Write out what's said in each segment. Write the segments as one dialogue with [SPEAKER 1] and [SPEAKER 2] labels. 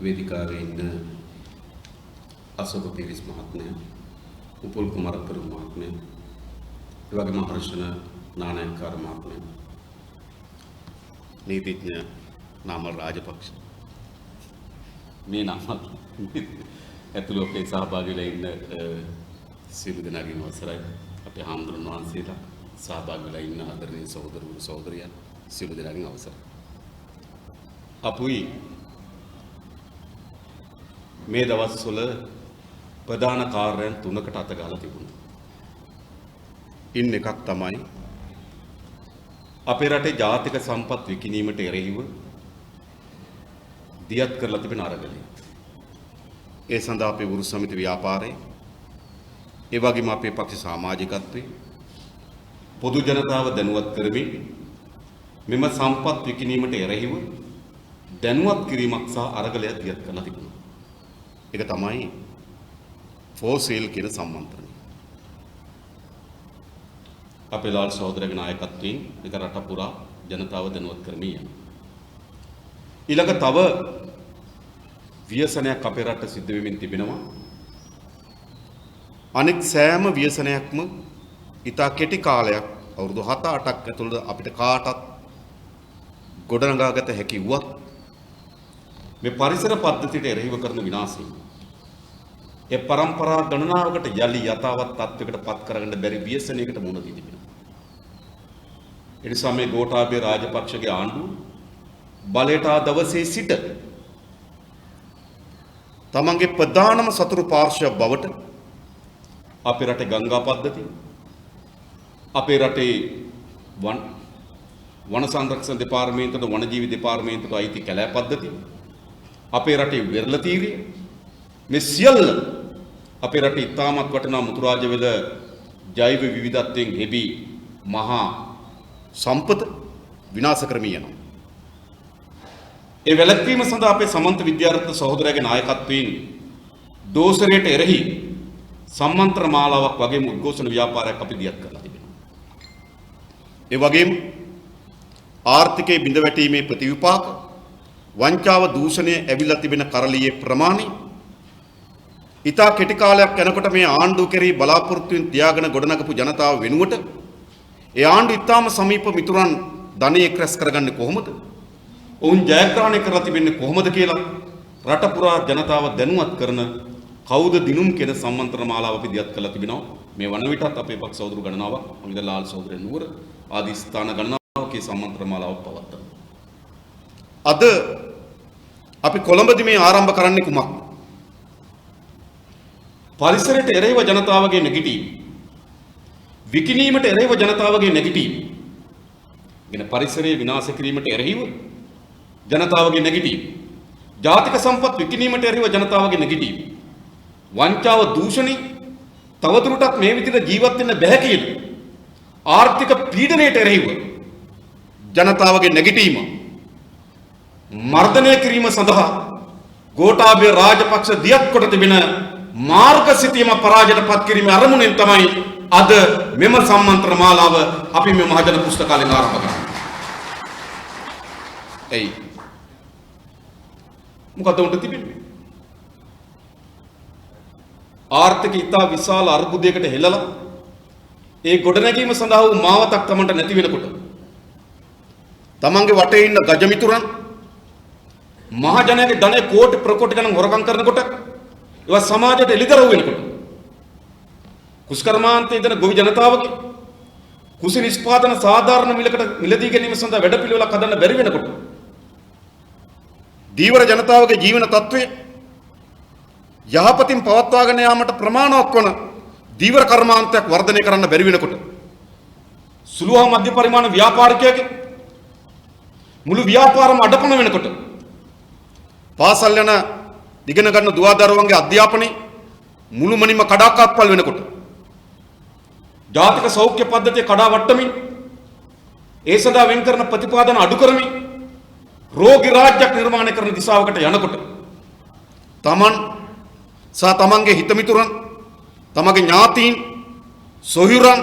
[SPEAKER 1] වේදිකාවේ ඉන්න අශෝක පීරිස් මහත්මයා, උපුල් කුමාරතුංග මහත්මයා, ඒ වගේම හර්ෂණ නානායක්කාර මහත්මයා, නීතිඥ නාමල් රාජපක්ෂ මේ නම ඇතුළු අපේ සහභාගී වෙලා ඉන්න සියලු දෙනාගේම අවසරයි. අපේ හාමුදුරන් වහන්සේලා සහභාගී වෙලා ඉන්න ආදරණීය සහෝදරවරු සහෝදරියන් සියලු දෙනාගේම අවසරයි. අපුයි මේ දවස්වල ප්‍රධාන කාර්යයන් තුනකට අත ගහලා තිබුණා. ඉන් එකක් තමයි අපේ රටේ ජාතික සම්පත් විකිණීමට එරෙහිව දියත් කරලා තිබෙන අරගලය. ඒ සඳහා අපේ වෘත්ති සමිති ව්‍යාපාරයේ ඒ වගේම අපේ පක්ෂ සමාජිකත්වයේ පොදු ජනතාව දැනුවත් කරමින් මෙම සම්පත් විකිණීමට එරෙහිව දැනුවත් කිරීමක් සහ අරගලයක් දියත් කරලා තිබුණා. ඒක තමයි for sale කියන සම්මන්ත්‍රණය. අපේ ලාල් සහෝදරගේ නායකත්වයෙන් ඒක රට පුරා ජනතාව දැනුවත් කරමින් යනවා. ඊළඟ තව ව්‍යසනයක් අපේ රට සිද්ධ වෙමින් තිබෙනවා. අනෙක් සෑම ව්‍යසනයක්ම ඉතා කෙටි කාලයක් අවුරුදු 7-8ක් ඇතුළත අපිට කාටත් ගොඩනගාගත හැකි වුවත් මේ පරිසර පද්ධතියට එරෙහිව කරන විනාශය ඒ પરම්පරා ගණනාවකට යලි යථාවත් තත්වයකට පත් කරගන්න බැරි ව්‍යසනයකට මුහුණ දී තිබෙනවා. ඒ නිසා මේ ගෝඨාභය රාජපක්ෂගේ ආණ්ඩුව බලයට ආ දවසේ සිට තමන්ගේ ප්‍රධානම සතුරු පාර්ශ්වයක් බවට අපේ රටේ ගංගා පද්ධතිය, අපේ රටේ වන සංරක්ෂණ දෙපාර්තමේන්තුවට වනජීවි දෙපාර්තමේන්තුවට අයිති කැලෑ පද්ධතිය, අපේ රටේ වෙරළ තීරය මේ සියල්ල අපේ රටේ ඉතාමත් වටිනා මුතුරාජවල ජෛව විවිධත්වයෙන් හෙබි මහා සම්පත විනාශ කරමින් යනවා. ඒ වැළැක්වීම සඳහා අපේ සමන්ත විද්‍යාරත්න සහෝදරයාගේ නායකත්වයෙන් දෝෂරයට එරෙහි සම්මන්ත්‍රණ මාලාවක් වගේම උද්ඝෝෂණ ව්‍යාපාරයක් අපි දියත් කරලා තිබෙනවා. ඒ වගේම ආර්ථිකයේ බිඳ වැටීමේ ප්‍රතිවිපාක වංචාව දූෂණය ඇවිල්ලා තිබෙන කරලියේ ප්‍රමාණය ඉතා කෙටි කාලයක් යනකොට මේ ආණ්ඩුව කෙරෙහි බලාපොරොත්තුෙන් තියාගෙන ගොඩනගපු ජනතාව වෙනුවට ඒ ආණ්ඩුව ඉතාම සමීප මිතුරන් ධනෙ එක්රැස් කරගන්නේ කොහොමද? ඔවුන් ජයග්‍රහණය කරලා තිබෙන්නේ කොහොමද කියලා රට පුරා ජනතාව දැනුවත් කරන කවුද දිනුම් කියන සම්මන්ත්‍රණ මාලාව අපි දියත් කරලා තිබෙනවා. මේ වන විටත් අපේ පක්ෂ සහෝදරු ගණනාවක් අමිද ලාල් සහෝදරයන් නුවර ආදී ස්ථාන ගණනාවකේ සම්මන්ත්‍රණ මාලාවක් පවත්වනවා. අද අපි කොළඹදී මේ ආරම්භ කරන්නේ කුමක්ද? පරිසරයට එරෙහිව ජනතාවගේ නැගිටීම, විකිණීමට එරෙහිව ජනතාවගේ නැගිටීම, වෙන පරිසරයේ විනාශ කිරීමට එරෙහිව ජනතාවගේ නැගිටීම, ජාතික සම්පත් විකිණීමට එරෙහිව ජනතාවගේ නැගිටීම, වංචාව දූෂණය තවදුරටත් මේ විදිහට ජීවත් වෙන්න බැහැ කියන ආර්ථික පීඩනයට එරෙහිව ජනතාවගේ නැගිටීම මර්ධනය කිරීම සඳහා ගෝඨාභය රාජපක්ෂ දියත් කොට තිබෙන මාර්ග සිතීම පරාජයට පත් කිරීමේ අරමුණෙන් තමයි අද මෙම සම්මන්ත්‍රණ මාලාව අපි මේ මහජන පුස්තකාලයෙන් ආරම්භ කරන්නේ. එයි මොකද උන්ට තිබෙන්නේ? ආර්ථික ඉතා විශාල අර්බුදයකට හෙළලා ඒ ගොඩනැගීම සඳහා වූ මාවතක් තමන්ට නැති වෙනකොට තමන්ගේ වටේ ඉන්න ගජමිතුරන් මහජනයාගේ ධනෙ කෝටි ප්‍රකෝටි ගණන් හොරකම් කරනකොට ඒවා සමාජයට එළිදරව් වෙනකොට කුස්කර්මාන්තයේ ඉඳන ගොවි ජනතාවගේ කුසි නිෂ්පාදන සාධාරණ මිලකට මිලදී ගැනීම සඳහා වැඩපිළිවෙලක් හදන්න බැරි වෙනකොට දීවර ජනතාවගේ ජීවන තත්ත්වය යහපතින් පවත්වාගෙන යාමට ප්‍රමාණවත් වන දීවර කර්මාන්තයක් වර්ධනය කරන්න බැරි වෙනකොට සුළු හා මධ්‍ය පරිමාණ ව්‍යාපාරිකයෙකුගේ මුළු ව්‍යාපාරම අඩපණ වෙනකොට පාසල් යන ඉගෙන ගන්න දුවදරුවන්ගේ අධ්‍යාපනයේ මුළුමනින්ම කඩාකප්පල් වෙනකොට ජාතික සෞඛ්‍ය පද්ධතිය කඩා වට්ටමින් ඒ සඳහා වෙන් කරන ප්‍රතිපාදන අඩු කරමින් රෝගී රාජ්‍යයක් නිර්මාණය කරන දිශාවකට යනකොට තමන් සහ තමන්ගේ හිතමිතුරන් තමගේ ඥාතීන් සොහොයුරන්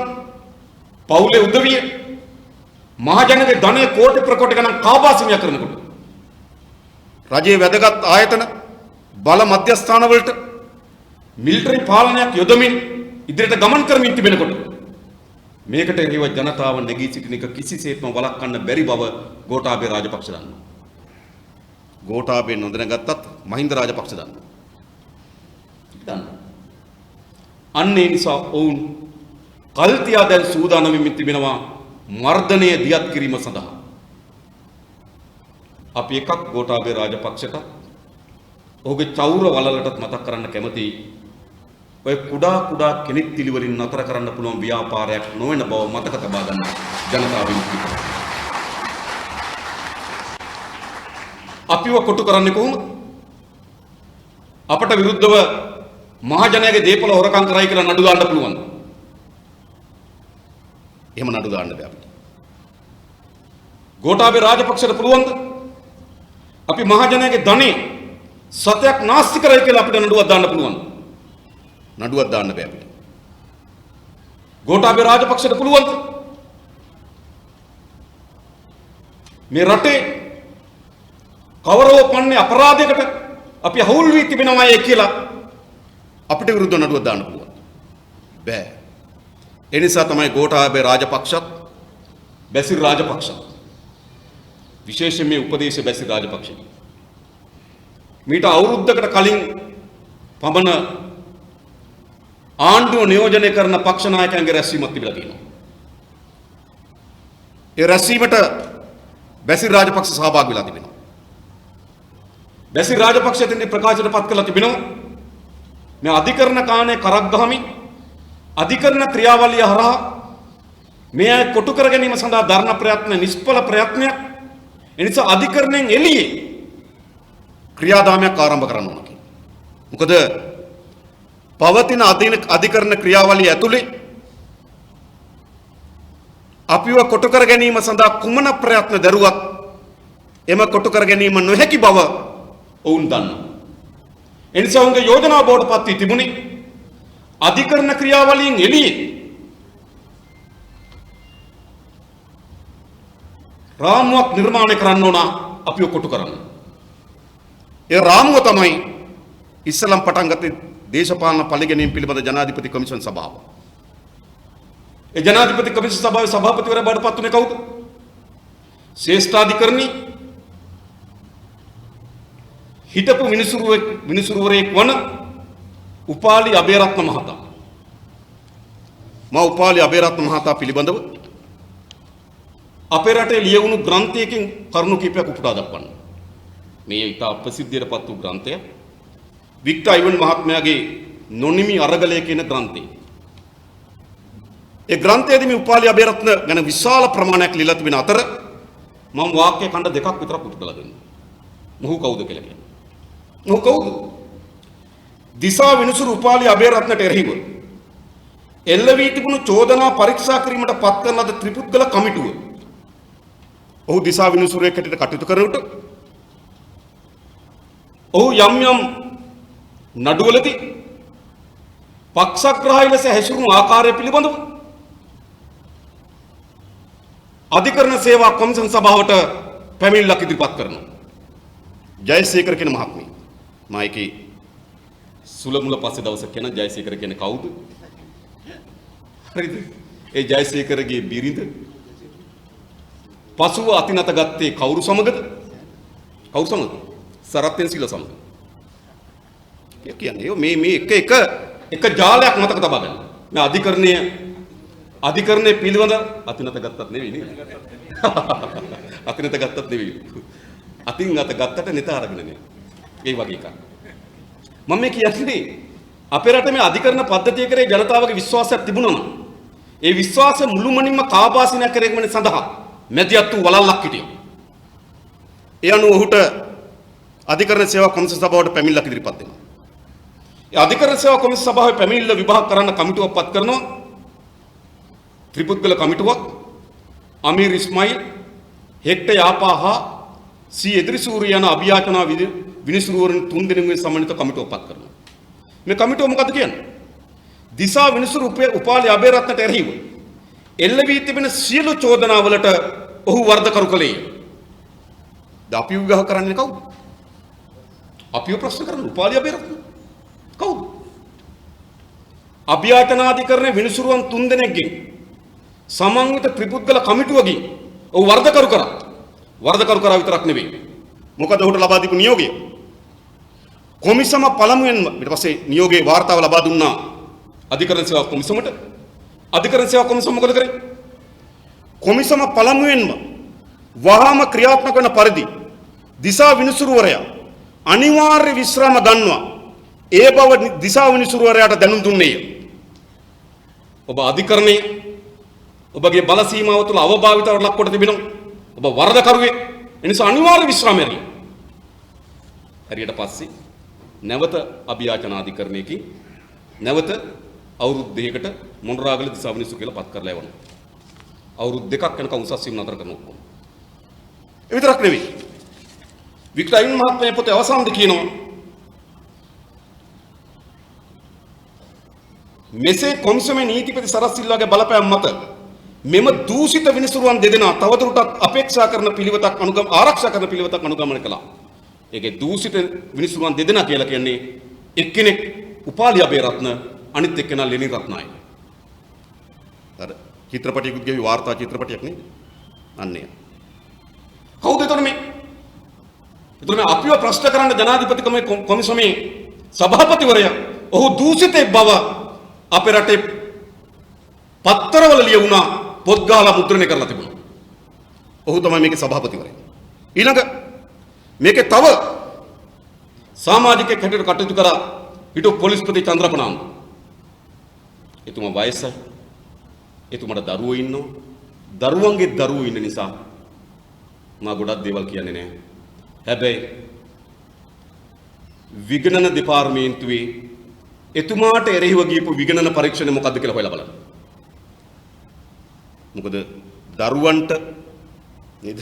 [SPEAKER 1] පවුලේ උදවිය මහජනගේ ධනය කෝටි ප්‍රකෝටි ගණන් කාබාසිනිය කරනකොට රජයේ වැදගත් ආයතන බල මධ්‍යස්ථානවලට මිලිටරි පාලනයක් යොදමින් ඉදිරියට ගමන් කරමින් තිබෙනකොට මේකට එරෙහිව ජනතාව නැගී සිටින එක කිසිසේත්ම වළක්වන්න බැරි බව ගෝඨාභය රාජපක්ෂ දන්නවා. ගෝඨාභය නොදැනගත්තත් මහින්ද රාජපක්ෂ දන්නවා. අන්න ඒ නිසා ඔවුන් කල් තියා දැන් සූදානම් වෙමින් තිබෙනවා මර්ධනය දියත් කිරීම සඳහා. අපි එකක් ගෝඨාභය රාජපක්ෂට ඔහුගේ චෞර වලලටත් මතක් කරන්න කැමතියි. ඔය කුඩා කෙනෙක් තිලිවලින් නතර කරන්න පුළුවන් ව්‍යාපාරයක් නොවන බව මතක තබා ගන්න ජනතාවෙන් කිව්වා. අපිව කොටු කරන්නේ කොහොමද? අපට විරුද්ධව මහජනයාගේ දේපල හොරකම් කරයි කියලා නඩු දාන්න පුළුවන්. එහෙම නඩු දාන්න බෑ අපිට. ගෝඨාභය රාජපක්ෂට පුළුවන්ද? අපි මහජනයාගේ ධනෙ සතයක් නාස්ති කරයි කියලා අපිට නඩුවක් දාන්න පුළුවන්. නඩුවක් දාන්න බෑ අපිට. ගෝඨාභය රාජපක්ෂට පුළුවන්ද? මේ රටේ කවරෝ පන්නේ අපරාධයකට අපි හවුල් වී තිබෙනවායි කියලා අපිට විරුද්ධව නඩුවක් දාන්න පුළුවන්. බෑ. ඒ නිසා තමයි ගෝඨාභය රාජපක්ෂත් බැසිල් රාජපක්ෂත් විශේෂයෙන් මේ උපදේශ බැසිල් රාජපක්ෂ මීට අවුරුද්දකට කලින් පමණ ආණ්ඩුව නියෝජනය කරන පක්ෂ නායකයන්ගේ රැස්වීමක් තිබිලා තියෙනවා. ඒ රැස්වීමට බැසිල් රාජපක්ෂ සහභාගී වෙලා තිබෙනවා. බැසිල් රාජපක්ෂ එතෙන්දී ප්‍රකාශයට පත් කළා තිබෙනවා මේ අධිකරණ කාණේ කරක් ගහමින් අධිකරණ ක්‍රියාවලිය හරහා මේ අය කොටු කර ගැනීම සඳහා දරන ප්‍රයත්න නිෂ්ඵල ප්‍රයත්නයක්. එනිසා අධිකරණයෙන් එළියේ ක්‍රියාදාමයක් ආරම්භ කරන්න ඕන කියලා. මොකද පවතින අධිකරණ ක්‍රියාවලිය ඇතුලේ අපිව කොටු කර ගැනීම සඳහා කුමන ප්‍රයත්න දරුවත් එම කොටු කර ගැනීම නොහැකි බව ඔවුන් දන්නවා. එනිසා උන්ගේ යෝජනා බෝඩ් පත් වී තිබුණේ අධිකරණ ක්‍රියාවලියෙන් එළියේ රාමුවක් නිර්මාණය කරන්න ඕන අපිව කොටු කරන්න. ඒ රාමුව තමයි ඉස්සලම් පටන් ගත්තේ දේශපාලන පරිගැනීම් පිළිබඳ ජනාධිපති කොමිෂන් සභාව. ඒ ජනාධිපති කොමිෂන් සභාවේ සභාපතිවරයා බවට පත් වුණේ කවුද? ශ්‍රේෂ්ඨාධිකරණී හිටපු විනිසුරුවරයෙක් වන උපාලි අබේරත්න මහතා. මා උපාලි අබේරත්න මහතා පිළිබඳව අපේ රටේ ලියවුණු ග්‍රන්ථයකින් කරුණු කිහිපයක් උපුටා දක්වන්න. මේ ඉතා ප්‍රසිද්ධියටපත් වූ ග්‍රන්ථය වික්ටර් අයිවන් මහත්මයාගේ නොනිමි අරගලය කියන ග්‍රන්ථය. ඒ ග්‍රන්ථයේදී මේ උපාලි අබේරත්න ගැන විශාල ප්‍රමාණයක් ලියලා තිබෙන අතර මම වාක්‍ය ඛණ්ඩ දෙකක් විතරක් උපුටලා දෙන්නම්. මොහු කවුද කියලා කියන්නේ. මොහු කවුද? දිසා විනිසුරු උපාලි අබේරත්නට එරෙහිව එල්ල වී තිබුණු චෝදනා පරීක්ෂා කිරීමට පත් කරන ලද ත්‍රිපුද්ගල කමිටුව ඔහු දිසා විනිසුරුවෙක් හැටියට කටයුතු කරනකොට ඔහු යම් නඩුවලදී පක්ෂග්‍රාහී ලෙස හැසිරුණු ආකාරය පිළිබඳව අධිකරණ සේවා කොමිෂන් සභාවට පැමිණිල්ලක් ඉදිරිපත් කරනවා. ජයසේකර කියන මහත්මිය. මායිකේ සුලමුල පස්සේ දවසක් කියන ජයසේකර කියන්නේ කවුද? හරිද? ඒ ජයසේකරගේ බිරිඳ පසුව අතිනත ගත්තේ කවුරු සමගද? කවුරු සමගද? සරත්ෙන් සිල සමග. කියන්නේ මේ එක ජාලයක් මතක තබා ගන්න. මේ අධිකරණයේ පිළිවෙල අතිනත ගත්තත් නෙවෙයි නේද? අතිනත ගත්තත් නෙවෙයි. අතින් අත ගත්තට නෙත අරගෙන නේ. ඒ වගේ එකක්. මම මේ කියන්නේ අපේ රටේ මේ අධිකරණ පද්ධතිය කරේ ජනතාවගේ විශ්වාසයක් තිබුණා නම් ඒ විශ්වාසය මුළුමනින්ම කාබාසිනයක් කරගෙන සඳහා මැදිහත් වූ වලල්ලක් හිටියා. ඒ අනුව ඔහුට අධිකරණ සේවා කොමිෂන් සභාවට පැමිණිල්ලක් ඉදිරිපත් වෙනවා. ඒ අධිකරණ සේවා කොමිෂන් සභාවේ පැමිණිල්ල විභාග කරන්න කමිටුවක් පත් කරනවා. ත්‍රිපුද්ගල කමිටුවක් අමීර් ඉස්මායිල් හෙක්ටර් යාපා සී එදිරිසූරිය යන අභියාචනා විනිසුරුවරුන් 3 දෙනෙකුගේ සමන්විත කමිටුවක් පත් කරනවා. මේ කමිටුව මොකද කියන්නේ? දිසා විනිසුරු උපාලි අබේරත්නට එරෙහිව එල්ල වී තිබෙන සියලු චෝදනාවලට ඔහු වර්ධකරු කළේය. අපි විග්‍රහ කරන්නේ කවුද? අපිව ප්‍රශ්න කරන උපාලි අබේරත්න කවුද? අභ්‍යාචනාධිකරණයේ විනිසුරුවන් 3 දෙනෙක්ගෙන් සමන්විත ත්‍රිපුද්ගල කමිටුවකින් ඔහු වරදකරු කරා විතරක් නෙවෙයි. මොකද ඔහුට ලබා දීපු නියෝගය කොමිසම පළමුවෙන්ම ඊට පස්සේ නියෝගයේ වාර්තාව ලබා දුන්නා අධිකරණ සේවා කොමිසමට. අධිකරණ සේවා කොමිසම මොකද කරේ? කොමිසම පළමුවෙන්ම වහාම ක්‍රියාත්මක වන පරිදි දිසා විනිසුරුවරයා අනිවාර්ය විශ්‍රාම ගන්නවා. ඒ බව දිසා විනිසුරුවරයාට දැනුම් දුන්නේය. ඔබ අධිකරණයේ ඔබගේ බල සීමාව තුළ අවභාවිතවට ලක් කොට තිබෙනවා. ඔබ වරදකරුවේ. ඒ නිසා අනිවාර්ය විශ්‍රාමය හරිය. හරියට පස්සේ නැවත අභියාචනාධිකරණයකින් නැවත අවුරුදු 2කට මොණරාගල දිසා විනිසුරු කියලා පත් කරලා යවනවා. අවුරුදු 2ක් යනකම් උසස් වීම නතර කරන ඔක්කොම. ඒ විතරක් නෙවෙයි. වික්ටයින් මහත්මයා පොතේ අවසානයේ කියනවා මෙසේ කොමිසමේ නීතිපති සරත් සිල්වාගේ බලපෑම් මත මෙම දූෂිත විනිසුරුවන් දෙදෙනා තවදුරටත් අපේක්ෂා කරන පිළිවෙතක් ආරක්ෂා කරන පිළිවෙතක් අනුගමනය කළා. ඒකේ දූෂිත විනිසුරුවන් දෙදෙනා කියලා කියන්නේ එක්කෙනෙක් උපාලි අබේරත්න අනිත් එක්කෙනා ලෙනින් රත්නායක. අර චිත්‍රපටයකුත් ගෙවි වාර්තා චිත්‍රපටයක් නේ. අන්නේ. කවුද එතන මේ? එතන මේ අපිව ප්‍රශ්න කරන්න ජනාධිපතිකමේ කොමිසමේ සභාපතිවරයා ඔහු දූෂිතෙක් බව අපේ රටේ පත්තරවල ලියවුණා පොත් ගහලා මුද්‍රණය කරලා තිබුණා. ඔහු තමයි මේකේ සභාපතිවරයා. ඊළඟ මේකේ තව සමාජිකයෙක් හැටියට කටයුතු කරා හිටපු පොලිස්පති චන්ද්‍රපනාන්දු. එතුමා වයසයි. එතුමාට දරුවෝ ඉන්නවා. දරුවන්ගේ දරුවෝ ඉන්න නිසා මා ගොඩක් දේවල් කියන්නේ නැහැ. හැබැයි විගණන දෙපාර්තමේන්තුවේ එතුමාට එරෙහිව ගියපු විගණන පරීක්ෂණ මොකද්ද කියලා හොයලා බලන්න. මොකද දරුවන්ට නේද?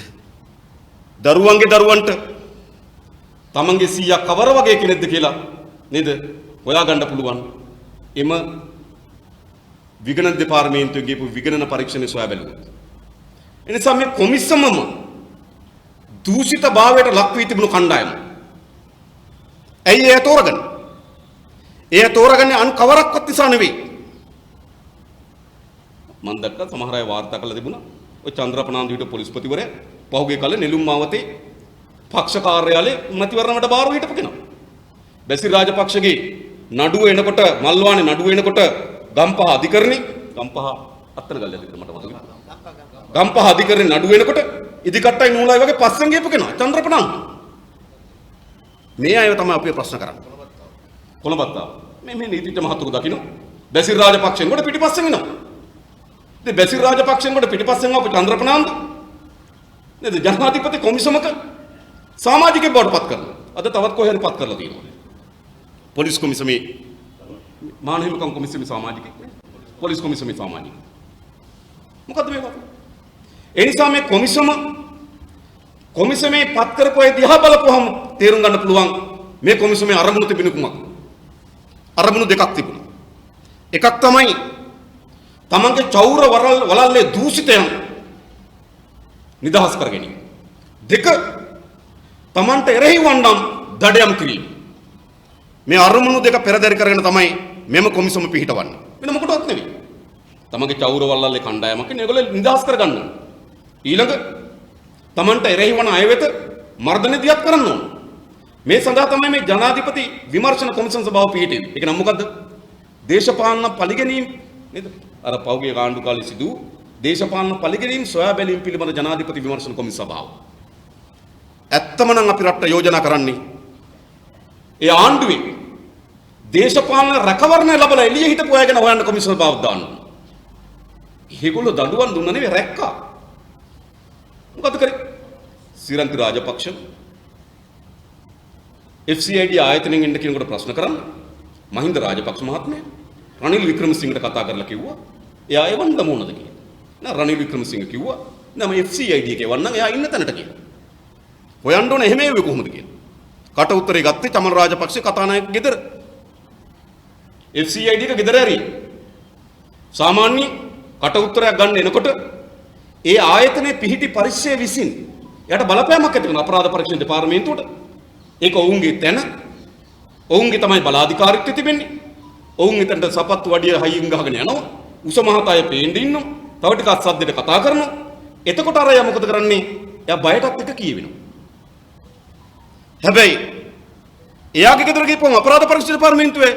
[SPEAKER 1] දරුවන්ගේ දරුවන්ට තමන්ගේ සීයා කවර වගේ කෙනෙක්ද කියලා නේද? හොයාගන්න පුළුවන්. එම විගණන දෙපාර්තමේන්තුවේ ගියපු විගණන පරීක්ෂණය සොයා බැලුවොත්. එනිසා මේ කොමිසමම දූෂිත භාවයට ලක් වී තිබුණු කණ්ඩායම. ඇයි ඒ තෝරගන්නේ? ඒ තෝරගන්නේ අන් කවරක්වත් නිසා නෙවෙයි. මම දැක්ක සමහර අය වාර්තා කරලා තිබුණා. ඔය චන්ද්‍රපනාන්දු හිටපු පොලිස්පතිවරයා පහුගිය කාලේ නෙළුම් මාවතේ පක්ෂ කාර්යාලයේ මැතිවරණයට බාරව හිටපු කෙනා. බැසිල් රාජපක්ෂගේ නඩුව එනකොට මල්වානේ නඩුව එනකොට ගම්පහ අධිකරණේ ගම්පහ අත්තනගල්ල අධිකරණ මට මතකයි. ගම්පහ අධිකරණේ නඩුව එනකොට ඉදිකට්ටයි නූලයි වගේ පස්සෙන් ගියපු කෙනා චන්ද්‍රපනාන්දු. මේ අයව තමයි අපි ප්‍රශ්න කරන්නේ. කොළඹත්තා මේ නීතිඥ මහතුරු දකින්න බැසිල් රාජපක්ෂෙන් කොට පිටිපස්සෙන් එනවා. ඉතින් බැසිල් රාජපක්ෂෙන් කොට පිටිපස්සෙන් ආපු චන්ද්‍රපනාන්දු නේද ජනාධිපති කොමිසමක සමාජිකයෙක් බවට පත් කරනවා. අද තවත් කොහේ හරි පත් කරලා තියෙනවා. පොලිස් කොමිසමේ මානහිමිකම් කොමිසමේ සමාජිකයෙක් නේ. පොලිස් කොමිසමේ සමාජිකයෙක්. මොකද්ද මේක? ඒ නිසා මේ කොමිසමේ පත් කරපු අය දිහා බලපුවහම තේරුම් ගන්න පුළුවන් මේ කොමිසමේ අරමුණු තිබුණු කුමක්ද? අරමුණු දෙකක් තිබුණා. එකක් තමයි තමන්ගේ චෞර වලල්ලේ දූෂිතයන් නිදහස් කර ගැනීම. දෙක තමන්ට එරෙහි වන්නම් දඩයම් කිරීම. මේ අරමුණු දෙක පෙරදරි කරගෙන තමයි මෙම කොමිසම පිහිටවන්නේ. වෙන මොකටවත් නෙවෙයි. තමන්ගේ චෞර වලල්ලේ කණ්ඩායමක් නේ ඒගොල්ලෝ නිදහස් කරගන්න ඕන. ඊළඟ තමන්ට එරෙහි වන අය වෙත මර්ධන දියත් කරන්න ඕන. මේ සඳහා තමයි මේ ජනාධිපති විමර්ශන කොමිසම් සභාව පිහිටෙන්නේ. ඒක නම් මොකද්ද? දේශපාලන පරිගැනීම් නේද? අර පෞද්ගලික ආණ්ඩු කාලේ සිදු දේශපාලන පරිගැනීම් සොයා බැලීම් පිළිබඳ ජනාධිපති විමර්ශන කොමිසම් සභාව. ඇත්තම නම් අපි රට යෝජනා කරන්නේ ඒ ආණ්ඩුවේ දේශපාලන රැකවරණය ලැබලා එළිය හිටපු අය ගැන හොයන්න කොමිසම් සභාවක් දාන්න. ඒගොල්ලෝ දඬුවම් දුන්න නෙවෙයි රැක්කා. මොකද කරේ? සිරන්ති රාජපක්ෂ FCID ආයතනෙන් එන්න කෙනෙකුට ප්‍රශ්න කරන්න මහින්ද රාජපක්ෂ මහත්මයා රනිල් වික්‍රමසිංහට කතා කරලා කිව්වා එයා එවන්න මොනද කියලා. නෑ රනිල් වික්‍රමසිංහ කිව්වා නම FCID එකේ වන්නම් එයා ඉන්න තැනට කියලා. හොයන්න ඕනේ එහෙම එව්වේ කොහොමද කියලා. කට උත්තරේ ගත්තේ චමල් රාජපක්ෂ කතානායක ගෙදර. FCID එක ගෙදර ඇරි. සාමාන්‍ය කට උත්තරයක් ගන්න එනකොට ඒ ආයතනයේ පිහිටි පරිශ්‍රය විසින් එයාට බලපෑමක් ඇති වෙනවා අපරාධ පරීක්ෂණ දෙපාර්තමේන්තුවට. ඒක ඔවුන්ගේ තැන. ඔවුන්ගේ තමයි බලාධිකාරීත්වය තිබෙන්නේ. ඔවුන් එතනට සපත්තු වඩිය හයියෙන් ගහගෙන යනවා. උස මහතාය පේන්න ඉන්නවා. තව ටිකක් සද්දෙට කතා කරනවා. එතකොට අර යා මොකද කරන්නේ? එයා බයටත් එක කියවෙනවා. හැබැයි එයාගේ ගෙදර ගිහපුවම අපරාධ පරීක්ෂණ දෙපාර්තමේන්තුවේ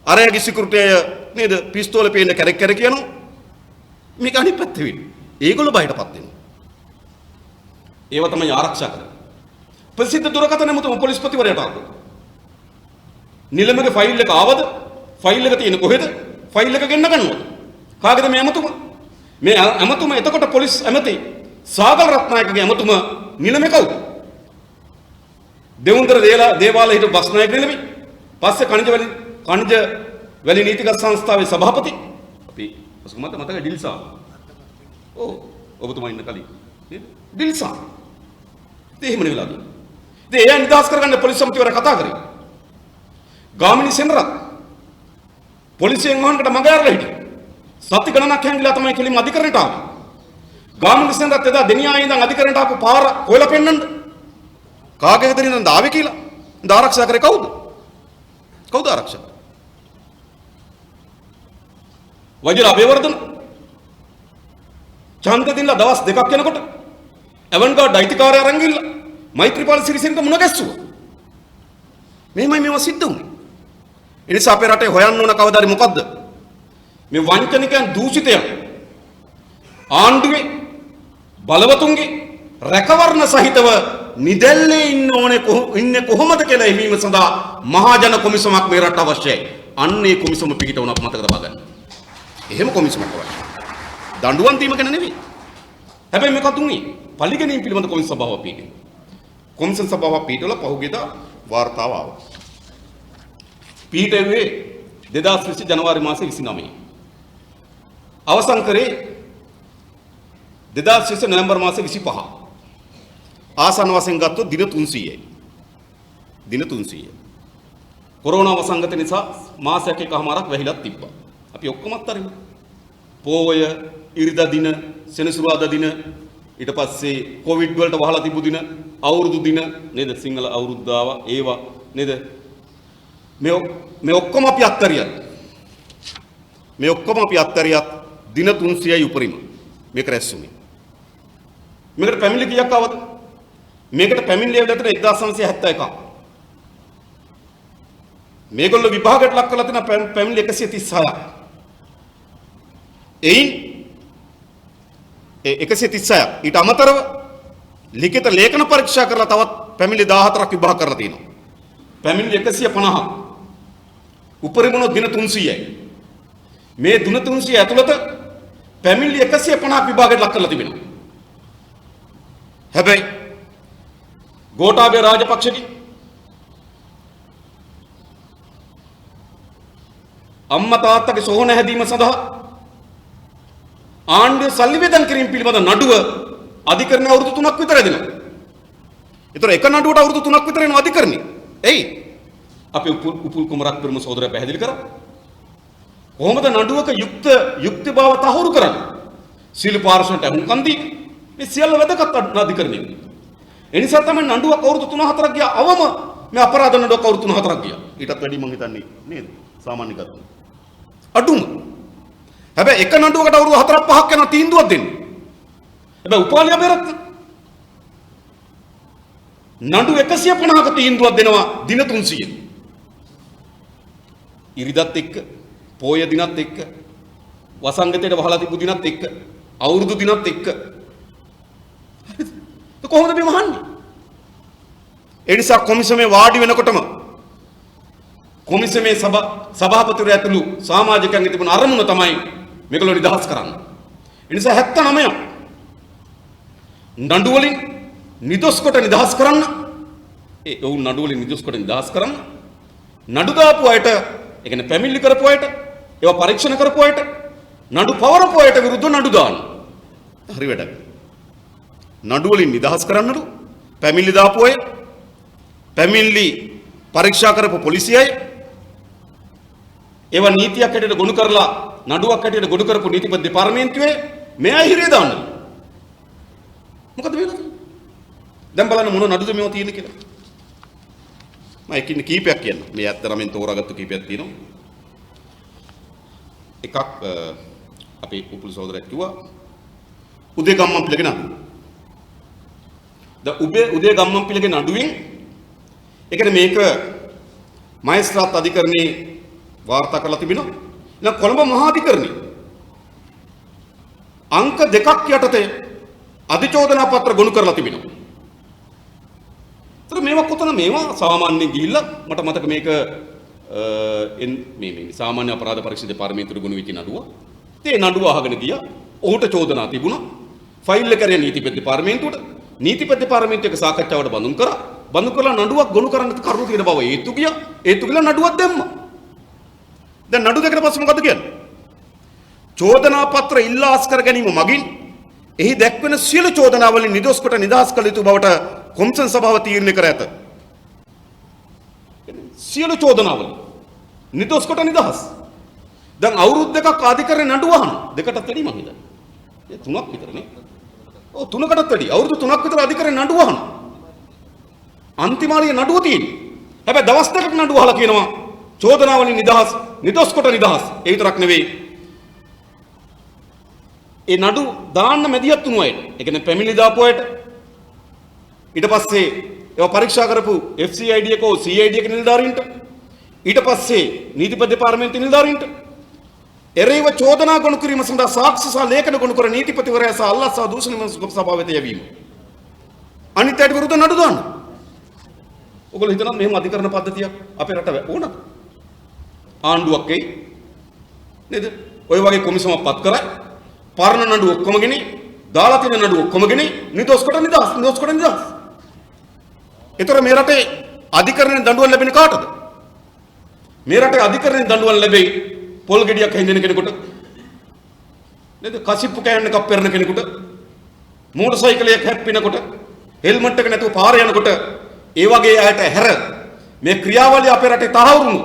[SPEAKER 1] අරයාගේ සිකියුරිටිය නේද පිස්තෝලේ පේන්න කැරක් කැරක් කියනවා. මේක අනිත් පැත්තේ වෙන්නේ. ඒගොල්ලෝ බයටපත් වෙනවා. ඒව තමයි ආරක්ෂා කරන්නේ. ප්‍රසිද්ධ දුරකථන ඇමතුම පොලිස්පතිවරයාට ආවා. නිලමගේ ෆයිල් එක ආවද? ෆයිල් එක තියෙන කොහෙද? ෆයිල් එක ගෙන්න ගන්නවද? කාගේද මේ ඇමතුම? මේ ඇමතුම එතකොට පොලිස් ඇමති සාගල රත්නායකගේ ඇමතුම නිලමේ කවුද? දෙවුන්දර දේවාලයේ හිටපු බස්නායක නිලමේ. පස්සේ කණිජ වැලි නීතිගත සංස්ථාවේ සභාපති. අපි ඔස්කුමත මතක ඩිල්සා. ඔව් ඔබතුමා ඉන්න කලින්. නේද? ඩිල්සා. එහෙම නෙවෙලා දුන්නා. ඉතින් එයා නිදහස් කරගන්න පොලිස් සමිතිවරයා කතා කරේ. ගාමිණී සෙනරත් පොලිසියෙන් වහන්කට මග ඇරලා හිටියා. සති ගණනක් හැංගිලා තමයි කෙලින්ම අධිකරණයට ආවේ. ගාමිණී සෙනරත් එදා දෙනියායේ ඉඳන් අධිකරණයට ආපු පාර හොයලා පෙන්නන්නද? කාගේ ගෙදරින් ඉඳන් ආවේ කියලා. ඉඳ ආරක්ෂා කරේ කවුද? කවුද ආරක්ෂා? වජිර අබේවර්ධන ඡන්ද දෙන්න දවස් දෙකක් යනකොට ඇවන්ගාඩ් අයිතිකාරය අරන් ගිහලා මෛත්‍රීපාල සිරිසේනට මුණ ගැස්සුවා. මෙහෙමයි මේව සිද්ධ වුනේ. ඒ නිසා අපේ රටේ හොයන්න ඕන කවදාද මොකද්ද? මේ වංචනිකයන් දූෂිතයන් ආණ්ඩුවේ බලවතුන්ගේ රැකවරණ සහිතව නිදැල්ලේ ඉන්නේ කොහොමද කියලා එවීම සඳහා මහජන කොමිසමක් මේ රට අවශ්‍යයි. අන්න ඒ කොමිසම පිහිටවුණක් මතක තබා ගන්න. එහෙම කොමිසමක් අවශ්‍යයි. දඬුවම් දීම ගැන නෙවෙයි. හැබැයි මේක තුනේ පරිගණීම් පිළිබඳ කොමිසම් සභාවක් පිහිටින්. කොමිසම් සභාවක් පිහිටවල පහුගියදා වාර්තාව ආවා. පිහිටුවේ 2020 ජනවාරි මාසේ 29. අවසන් කරේ 2020 නොවැම්බර් මාසේ 25. ආසන්න වශයෙන් ගත්තොත් දින 300යි. දින 300. කොරෝනා වසංගත නිසා මාසයක් එකමාරක් වැහිලා තිබ්බා. අපි ඔක්කොමත් අරිමු. පෝය, ඉරිදා දින, සෙනසුරාදා දින, ඊට පස්සේ කොවිඩ් වලට වහලා තිබු දින, අවුරුදු දින නේද? සිංහල අවුරුද්දාව ඒවා නේද? මේ ඔක්කොම අපි අත්තරියත්. මේ ඔක්කොම අපි අත්තරියත් දින 300යි උපරිම. මේක රැස්ුනේ. මේකට පැමිණිලි කීයක් ආවද? මේකට පැමිණිලි ලැබෙන්න 1971ක්. මේගොල්ලෝ විභාගයට ලක් කරලා තියෙන පැමිණිලි 136ක්. එයින් 136ක්. ඊට අමතරව ලිඛිත ලේඛන පරීක්ෂා කරලා තවත් පැමිණිලි 14ක් විභාග කරලා තියෙනවා. පැමිණිලි 150ක්. උපරිම දින 300යි. මේ දින 300 ඇතුළත පැමිණිලි 150ක් විභාගයට ලක් කරලා තිබෙනවා. හැබැයි ගෝඨාභය රාජපක්ෂගේ අම්මා තාත්තගේ සොහොන හැදීම සඳහා ආණ්ඩුව සල්ලි වේදන් කිරීම පිළිබඳ නඩුව අධිකරණ අවුරුදු 3ක් විතර දෙනවා. ඒතර එක නඩුවට අවුරුදු 3ක් විතර එනවා අධිකරණේ. එයි අපි උපුල් කුමරක් පෙරම සහෝදරයා පැහැදිලි කරා. කොහොමද නඩුවක යුක්තිභාව තහවුරු කරන්නේ? සීල පාර්ශ්වයට අහුම්කම් දී මේ සියල්ල වැදගත් අධිකරණේ. ඒ නිසා තමයි නඩුවක් අවුරුදු 3-4ක් ගියා අවම මේ අපරාධ නඩුවක් අවුරුදු 3-4ක් ගියා. ඊටත් වැඩි මං හිතන්නේ නේද? සාමාන්‍ය ගත්තොත්. අඩුම. හැබැයි එක නඩුවකට අවුරුදු 4-5ක් යන තීන්දුවක් දෙන්නේ. හැබැයි උපාලි අබේරත්න නඩු 150ක තීන්දුවක් දෙනවා දින 300. ඉරිදත් එක්ක, පෝය දිනත් එක්ක, වසංගතයට වහලා තිබු දිනත් එක්ක, අවුරුදු දිනත් එක්ක. කොහොමද මේ වහන්නේ? ඒ නිසා කොමිසමේ වාඩි වෙනකොටම කොමිසමේ සභාපතිවරයා ඇතුළු සමාජිකයන්ගේ තිබුණ අරමුණ තමයි මේගොල්ලෝ නිදහස් කරන්න. ඒ නිසා 79 නඩු වලින් නිදොස් කොට නිදහස් කරන්න. ඒ වුන් නඩු වලින් නිදොස් කොට නිදහස් කරන්න. නඩු දාපු අයට, ඒ කියන්නේ පැමිණිලි කරපු අයට, ඒවා පරීක්ෂණ කරපු අයට, නඩු පවරපු අයට විරුද්ධව නඩු දාන්න. හරි වැඩක්. නඩු වලින් නිදහස් කරන්නලු පැමිණිලි දාපු අය, පැමිණිලි පරීක්ෂා කරපු පොලිසියයි, ඒවා නීතියක් හැටියට ගොනු කරලා නඩුවක් හැටියට ගොනු කරපු නීතිපති දෙපාර්තමේන්තුවේ මේ අය හිරේ දාන්න. මොකද වෙන්නේ? දැන් බලන්න මොන නඩුද මේවා තියෙන්නේ කියලා. මම එකින් කීපයක් කියන්න. මේ ඇත්තටම මෙන් තෝරාගත්තු කීපයක් තියෙනවා. එකක් අපේ උපුල් සහෝදරයෙක් කිව්වා උදේ ගම්මන් පිළගේ නඩුව. උදේ ගම්මන් පිළගේ නඩුවෙන් ඒ කියන්නේ මේක මහේස්ත්‍රාත් අධිකරණේ වාර්තා කරලා තිබෙනවා. ඊළඟ කොළඹ මහා අධිකරණේ අංක 2ක් යටතේ අධිචෝදනා පත්‍ර ගොනු කරලා තිබෙනවා. ඒතර මේවා සාමාන්‍යයෙන් ගිහිල්ලා මට මතක මේක මේ සාමාන්‍ය අපරාධ පරීක්ෂණ දෙපාර්තමේන්තුවට ගොනු වෙච්ච නඩුව. ඒ නඩුව අහගෙන ගියා. ඔහුට චෝදනා තිබුණා. ෆයිල් එක කරේ නීතිපති දෙපාර්තමේන්තුවට. නීතිපති දෙපාර්තමේන්තුව එක සාකච්ඡාවට බඳුන් කරා. බඳුන් කරලා නඩුවක් ගොනු කරන්න කරුණු තියෙන බව ඒත්තු ගියා. ඒත්තු ගිහලා නඩුවක් දැම්මා. දැන් නඩුව දෙකට පස්සේ මොකද කියන්නේ? චෝදනා පත්‍ර ඉල්ලාස් කර ගැනීම මගින් එහි දැක්වෙන සියලු චෝදනාවලින් නිදොස් කොට නිදහස් කළ යුතු බවට කොමිෂන් සභාව තීරණය කර ඇත. සියලු චෝදනාවලින් නිදොස් කොට නිදහස්. දැන් අවුරුදු දෙකක් අධිකරණේ නඩුව අහන. දෙකටත් වැඩි මං හිතන්නේ. ඒ තුනක් විතරනේ. ඔව් තුනකටත් වැඩි. අවුරුදු 3ක් විතර අධිකරණේ නඩුව අහන. අන්තිමාලිය නඩුව තියෙන්නේ. හැබැයි දවස් දෙකක් නඩුව අහලා කියනවා චෝදනාවලින් නිදහස්, නිදොස් කොට නිදහස්. ඒ විතරක් නෙවෙයි. ඒ නඩු දාන්න මැදිහත් වුණු අයට. ඒ කියන්නේ පැමිණිලි දාපු අයට. ඊට පස්සේ ඒවා පරීක්ෂා කරපු FCID එකෝ CID එක නිලධාරීන්ට. ඊට පස්සේ නීතිපති දෙපාර්තමේන්තුවේ නිලධාරීන්ට. එරෙහිව චෝදනා ගොනු කිරීම සඳහා සාක්ෂි සහ ලේඛන ගොනු කර නීතිපතිවරයා සහ අල්ලාස් සහ දූෂණ විමර්ශන සභාව වෙත යැවීම. අනිත් අයට විරුද්ධ නඩු දාන්න. ඔයගොල්ලෝ හිතනවා මෙහෙම අධිකරණ පද්ධතියක් අපේ රට ඕනද? ආණ්ඩුවක් එයි. නේද? ඔය වගේ කොමිසමක් පත් කරයි. පරණ නඩු ඔක්කොම ගෙනි, දාලා තියෙන නඩු ඔක්කොම ගෙනි, නිදොස් කොට නිදහස්, නිදොස් කොට නිදහස්. ඒතර මේ රටේ අධිකරණයෙන් දඬුවම් ලැබෙන කාටද? මේ රටේ අධිකරණයෙන් දඬුවම් ලැබෙයි පොල් ගෙඩියක් හින්දින කෙනෙකුට. නේද? කසිප්පු කෑන්න එකක් පෙරන කෙනෙකුට, මෝටර් සයිකලයක් හැප්පෙනකොට, හෙල්මට් එක නැතුව පාරේ යනකොට, ඒ වගේ අයට හැර මේ ක්‍රියාවලිය අපේ රටේ තහවුරුණු.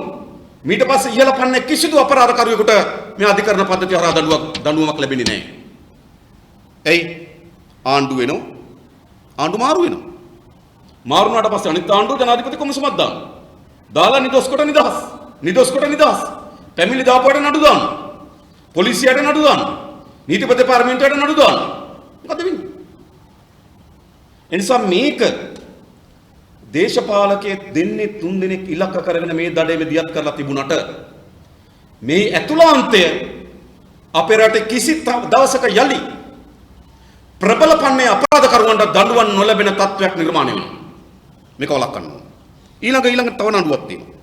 [SPEAKER 1] ඊට පස්සේ ඉහළ පන්නේ කිසිදු අපරාධකාරයෙකුට මේ අධිකරණ පද්ධතිය හරහා දඬුවමක් ලැබෙන්නේ නැහැ. එයි ආණ්ඩු වෙනවා. ආණ්ඩු මාරු වෙනවා. මාරු වුණාට පස්සේ අනිත් ආණ්ඩුව ජනාධිපති කොමිසමක් දානවා. දාලා නිදොස් කොට නිදහස්. නිදොස් කොට නිදහස්. පැමිණිලි දාපුවට නඩු දානවා. පොලිසියට නඩු දානවා. නීතිපති දෙපාර්තමේන්තුවට නඩු දානවා. මොකද වෙන්නේ? එනිසා මේක දේශපාලකයේ දෙන්නේ 3 දෙනෙක් ඉලක්ක කරගෙන මේ දඩේ මෙදියත් කරලා තිබුණට මේ ඇතුළාන්තය අපේ රටේ කිසි දවසක යලි ප්‍රබල පන්නේ අපරාධකරුවන්ට දඬුවම් නොලැබෙන තත්වයක් නිර්මාණය වෙනවා. මේක වළක්වන්න ඕන. ඊළඟ තව නඩුවක් තියෙනවා.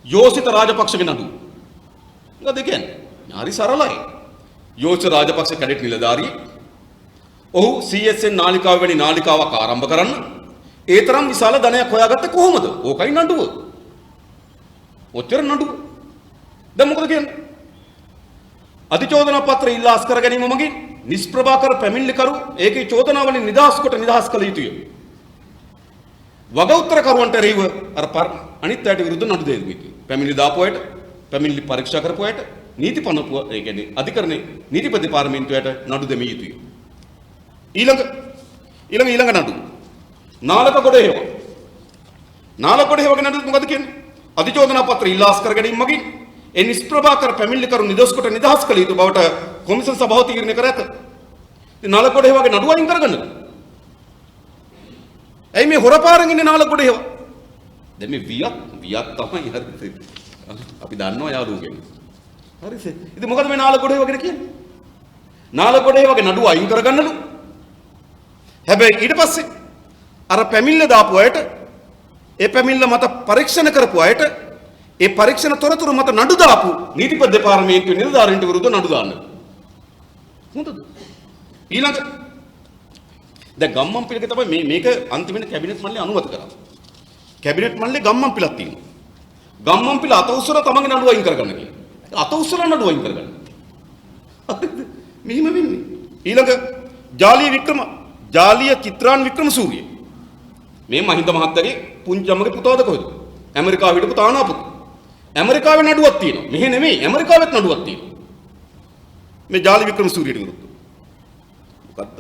[SPEAKER 1] යෝසිත රාජපක්ෂගේ නඩුව. මොකද කියන්නේ? හරි සරලයි. යෝසිත රාජපක්ෂ කැඩෙට් නිලධාරී ඔහු CSN නාලිකාව වැනි නාලිකාවක් ආරම්භ කරන්න ඒ තරම් විශාල ධනයක් හොයාගත්තේ කොහොමද? ඕකයි නඩුව. ඔච්චර නඩුව. දැන් මොකද කියන්නේ? අධිචෝදනා පත්‍ර ඉල්ලාස් කර ගැනීම මගින් නිෂ්ප්‍රභාකර පැමිණිලිකරු ඒකේ චෝදනාවලින් නිදහස් කොට නිදහස් කළ යුතුය. වග උත්තරකරුවන්ට එරෙහිව අනිත් අයට විරුද්ධ නඩු දෙන්න යුතුය. පැමිණිලි දාපු අයට, පැමිණිලි පරීක්ෂා කරපු අයට, නීති පනපු ඒ කියන්නේ අධිකරණේ නීතිපති දෙපාර්තමේන්තුවට නඩු දෙමිය යුතුය. ඊළඟ නඩු නාලක ගොඩ හේව. නාලක ගොඩ හේවගෙන නඩු මොකද කියන්නේ? අධිචෝදනා පත්‍ර ඉල්ලාස් කර ගැනීම මගින් ඒ නිෂ්ප්‍රභාකර පැමිණිලිකරු නිදොස් කොට නිදහස් කළ යුතු බවට කොමිෂන් සභාව තීරණය කර ඇත. ඉතින් නාලක ගොඩ හේවගේ නඩුව අයින් කරගන්නද? ඇයි මේ හොරපාරන් ඉන්නේ නාලක ගොඩ හේව? දැන් මේ වියත් තමයි හරි. අපි දන්නවා යාළුවෝ කියන්නේ. හරිද? ඉතින් මොකද මේ නාලක ගොඩ හේවගෙන කියන්නේ? නාලක ගොඩ හේවගේ නඩුව අයින් කරගන්නලු. හැබැයි ඊට පස්සේ අර පැමිණිල්ල දාපු අයට ඒ පැමිණිල්ල මත පරීක්ෂණ කරපු අයට ඒ පරීක්ෂණ තොරතුරු මත නඩු දාපු නීතිපති දෙපාර්තමේන්තුවේ නිලධාරීන්ට විරුද්ධව නඩු දාන්න. හොඳද? ඊළඟ දැන් ගම්මන් පිළක තමයි මේක අන්තිමට කැබිනට් මණ්ඩලය අනුමත කරා. කැබිනට් මණ්ඩලේ ගම්මන් පිළක් තියෙනවා. ගම්මන් පිළ අත උස්සලා තමන්ගේ නඩුව අයින් කරගන්න කියලා. අත උස්සලා නඩුව අයින් කරගන්න. මෙහිම වෙන්නේ. ඊළඟ ජාලිය චිත්‍රාන් වික්‍රමසූරිය. මේ මහින්ද මහත්තයාගේ පුංචි අම්මගේ පුතාද කොහෙද? ඇමරිකාවේ හිටපු තානා පුතා. ඇමරිකාවේ නඩුවක් තියෙනවා. මෙහෙ නෙමෙයි ඇමරිකාවෙත් නඩුවක් තියෙනවා. මේ ජාලි වික්‍රමසූරියට විරුද්ධව. මොකද්ද?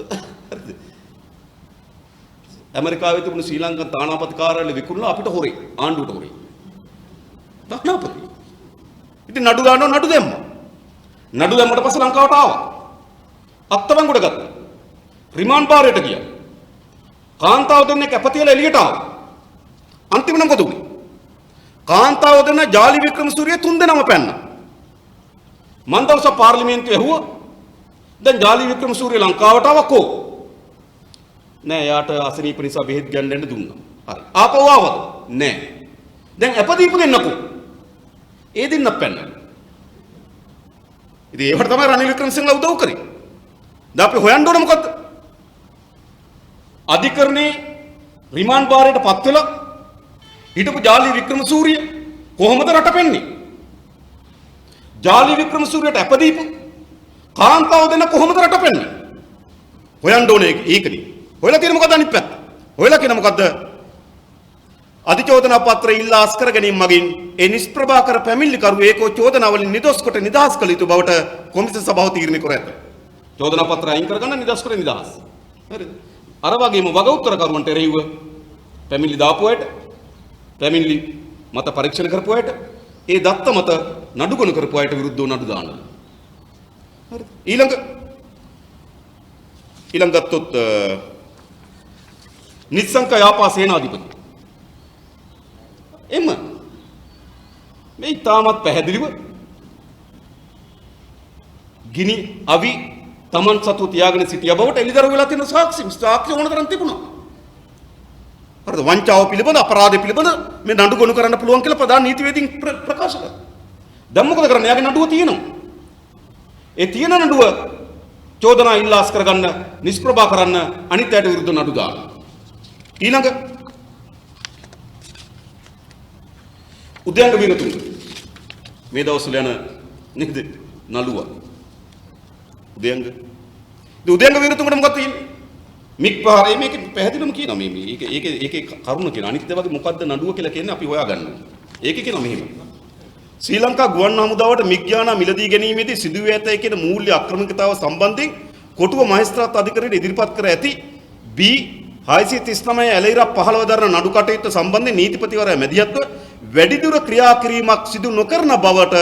[SPEAKER 1] ඇමරිකාවේ තිබුණු ශ්‍රී ලංකා තානාපති කාර්යාලය විකුණලා අපිට හොරේ ආණ්ඩුවට හොරේ. තානාපති. ඉතින් නඩු ගන්නවා නඩු දැම්මා. නඩු දැම්මට පස්සේ ලංකාවට ආවා. අත්අඩංගුවට ගත්තා. රිමාන්ඩ් බාරයට ගියා. කාන්තාව දෙන්නෙක් කැපතියලා එළියට ආවා. අන්තිමට මොකද උනේ? කාන්තාව දෙන්න ජාලි වික්‍රමසූරිය 3 දෙනාම පැන්නා. මන් දවසක් පාර්ලිමේන්තුවේ ඇහුවා දැන් ජාලි වික්‍රමසූරිය ලංකාවට ආවකෝ නෑ යාට අසනීප නිසා බෙහෙත් ගන්න දුන්නා හරි ආපහු ආවද නෑ දැන් අපදීපු දෙන්නකෝ ඒ දෙන්නත් පැන්නා ඉතින් ඒවට තමයි රනිල් වික්‍රමසිංහලා උදව් කරේ දැන් අපි හොයන්න ඕන මොකද්ද අධිකරණේ රිමාන්ඩ් බාරයට පත් වෙලා හිටපු ජාලි වික්‍රමසූරිය කොහොමද රට පෙන්නේ ජාලි වික්‍රමසූරියට අපදීපු කාන්තාව දෙන්න කොහොමද රට පෙන්නේ හොයන්න ඕනේ ඒකනේ හොයලා තියෙන මොකද්ද අනිත් පැත්ත හොයලා කියන මොකද්ද අධිචෝදනා පත්‍රය ඉල්ලා අස්කර ගැනීම මගින් ඒ නිෂ්ප්‍රභාකර පැමිණිලිකරු ඒකෝ චෝදනාවලින් නිදොස් කොට නිදහස් කළ යුතු බවට කොමිසම සභාව තීරණය කර ඇත චෝදනා පත්‍රය අයින් කරගන්න නිදහස් කර නිදහස් හරිද අර වගේම වග උත්තරකරුවන්ට එරෙහිව පැමිණිලි දාපු අයට පැමිණිලි මත පරීක්ෂණ කරපු අයට ඒ දත්ත මත නඩුගුණ කරපු අයට විරුද්ධව නඩු දානවා. හරිද? ඊළඟ ගත්තොත් නිස්සංක යාපා සේනාධිපති. මේ තාමත් පැහැදිලිව ගිනි අවි Taman සතු තියාගෙන සිටිය බවට එළිදරව් වෙලා තියෙන සාක්ෂි ඕන තරම් තිබුණා. හරිද? වංචාව පිළිබඳ අපරාධ පිළිබඳ මේ නඩුගුණ කරන්න පුළුවන් කියලා ප්‍රධාන නීතිවේදීන් ප්‍රකාශ කළා. දැන් මොකද කරන්නේ? යාගේ නඩුව තියෙනවා. ඒ තියෙන නඩුව චෝදනා ඉල්ලාස් කරගන්න, නිෂ්ප්‍රභා කරන්න අනිත් අයට විරුද්ධ නඩු දාන්න. ඊළඟ උද්‍යංග විරතුංග මේ දවස්වල යන නේද නළුවා උද්‍යංග විරතුංගට මොකක්ද තියෙන්නේ? මික් පහරේ මේක පැහැදිලිවම කියනවා මේ ඒකේ කරුණ කියන අනිත් වගේ මොකද්ද නඩුව කියලා කියන්නේ අපි හොයාගන්න ඕනේ. ඒකේ කියනවා මෙහෙම. ශ්‍රී ලංකා ගුවන් හමුදාවට මික් යානා මිලදී ගැනීමේදී සිදුවී ඇතැයි කියන මූල්‍ය අක්‍රමිකතාව සම්බන්ධයෙන් කොටුව මහේස්ත්‍රාත් අධිකරණයට ඉදිරිපත් කර ඇති B 639 ඇලයිරා 15 දරන නඩු කටයුත්ත සම්බන්ධයෙන් නීතිපතිවරයා මැදිහත්ව වැඩිදුර ක්‍රියා කිරීමක් සිදු නොකරන බවට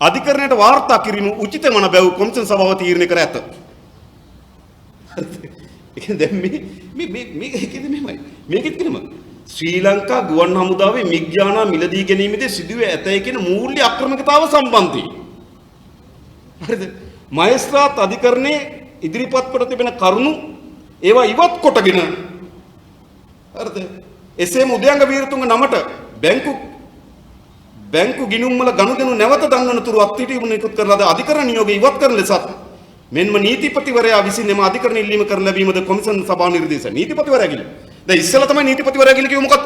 [SPEAKER 1] අධිකරණයට වාර්තා කිරීම උචිත වන බැව් කොමිසම සභාව තීරණය කර ඇත. දැන් මේකෙද මෙහෙමයි. මේකෙත් කියනම ශ්‍රී ලංකා ගුවන් හමුදාවේ මික් යානා මිලදී ගැනීමේදී සිදුවේ ඇතැයි කියන මූල්‍ය අක්‍රමිකතාව සම්බන්ධයෙන්. හරිද? මහේස්ත්‍රාත් අධිකරණයේ ඉදිරිපත් කොට තිබෙන කරුණු ඒවා ඉවත් කොටගෙන හරිද? එසේම උද්‍යංග වීරතුංග නමට බැංකු ගිණුම් වල ගනුදෙනු නැවත දන්වන තුරු අත්හිටුවීම නිකුත් කරන ලද අධිකරණ නියෝගය ඉවත් කරන ලෙසත් මෙන්ම නීතිපතිවරයා විසින් එම අධිකරණ ඉල්ලීම කර ලැබීමද කොමිසම් සභාව නිර්දේශ. නීතිපතිවරයා ගිහින් දැන් ඉස්සෙල්ලා තමයි නීතිපතිවරයා ගිහින් කිව්ව මොකක්ද?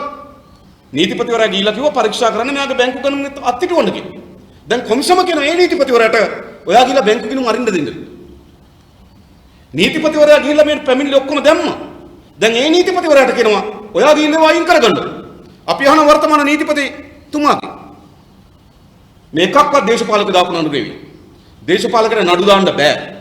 [SPEAKER 1] නීතිපතිවරයා ගිහිල්ලා කිව්වා පරීක්ෂා කරන්න මෙයාගේ බැංකු ගණන් අත්හිටුවන්න කියලා. දැන් කොමිසම කියන ඒ නීතිපතිවරයාට ඔයා ගිහිල්ලා බැංකු ගිණුම් අරින්න දෙන්න. නීතිපතිවරයා ගිහිල්ලා මේ පැමිණිලි ඔක්කොම දැම්මා. දැන් ඒ නීතිපතිවරයාට කියනවා ඔයා ගිහිල්ලා වයින් කරගන්න. අපි අහන වර්තමාන නීතිපතිතුමාගේ මේකක්වත් දේශපාලක දාපු නඩු නෙවෙයි. දේශපාලකට නඩු දාන්න බෑ.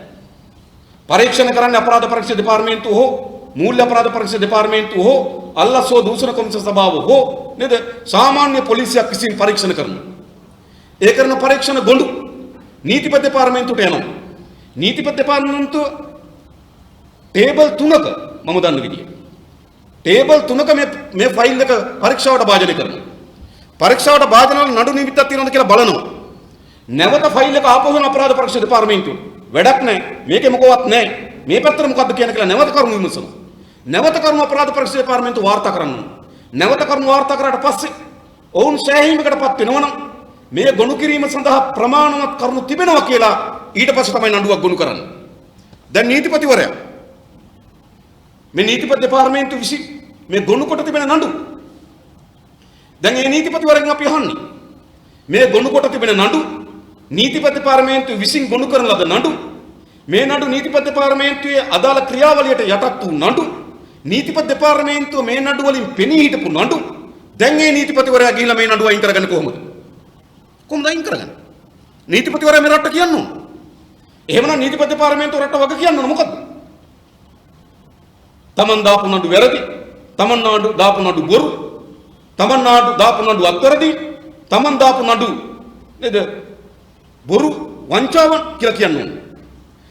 [SPEAKER 1] පරීක්ෂණ කරන්නේ අපරාධ පරීක්ෂා දෙපාර්තමේන්තුව හෝ මූල්‍ය අපරාධ පරීක්ෂා දෙපාර්තමේන්තුව හෝ අල්ලස්ව දූෂණ කොමිසම සභාව හෝ නේද සාමාන්‍ය පොලිසියක් විසින් පරීක්ෂණ කරනවා. ඒ කරන පරීක්ෂණ ගොනු නීතිපති දෙපාර්තමේන්තුවට යනවා. නීතිපති දෙපාර්තමේන්තුව ටේබල් 3ක මම දන්න විදියට ටේබල් 3ක මේ ෆයිල් එක පරීක්ෂාවට භාජනය කරනවා. පරීක්ෂාවට භාජන වල නඩු නිමිත්තක් තියෙනවද කියලා බලනවා. නැවත ෆයිල් එක ආපහු අපරාධ පරීක්ෂා දෙපාර්තමේන්තුව වැඩක් නැහැ. මේකේ මොකවත් නැහැ. මේ පැත්තට මොකද්ද කියන කියලා නැවත කරුණු විමසනවා. නැවත කරුණු අපරාධ පරීක්ෂා දෙපාර්තමේන්තුව වාර්තා කරනවා. නැවත කරුණු වාර්තා කරාට පස්සේ ඔවුන් සෑහීමකටපත් වෙනවනම් මේ ගොනු කිරීම සඳහා ප්‍රමාණවත් කරුණු තිබෙනවා කියලා ඊට පස්සේ තමයි නඩුවක් ගොනු කරන්නේ. දැන් නීතිපතිවරයා මේ නීතිපති දෙපාර්තමේන්තුව විසින් මේ ගොනු කොට තිබෙන නඩු දැන් මේ නීතිපතිවරයන් අපි අහන්නේ මේ ගොනු කොට තිබෙන නඩු නීතිපති දෙපාර්තමේන්තුව විසින් ගොනු කරන ලද නඩු මේ නඩු නීතිපති දෙපාර්තමේන්තුවේ අදාළ ක්‍රියාවලියට යටත් වූ නඩු නීතිපති දෙපාර්තමේන්තුව මේ නඩු වලින් පෙනී හිටපු නඩු දැන් මේ නීතිපතිවරයා ගිහිල්ලා මේ නඩුව අයින් කරගන්නේ කොහොමද? කොහොමද අයින් කරගන්නේ? නීතිපතිවරයා මේ රට කියන්න ඕන. එහෙමනම් නීතිපති දෙපාර්තමේන්තුව රට වග කියන්න ඕන මොකද්ද? තමන් දාපු නඩු වැරදි. තමන් දාපු නඩු බොරු. තමන් දාපු නඩු අත්වැරදි. තමන් දාපු නඩු නේද? බොරු වංචාවන් කියලා කියන්නේ.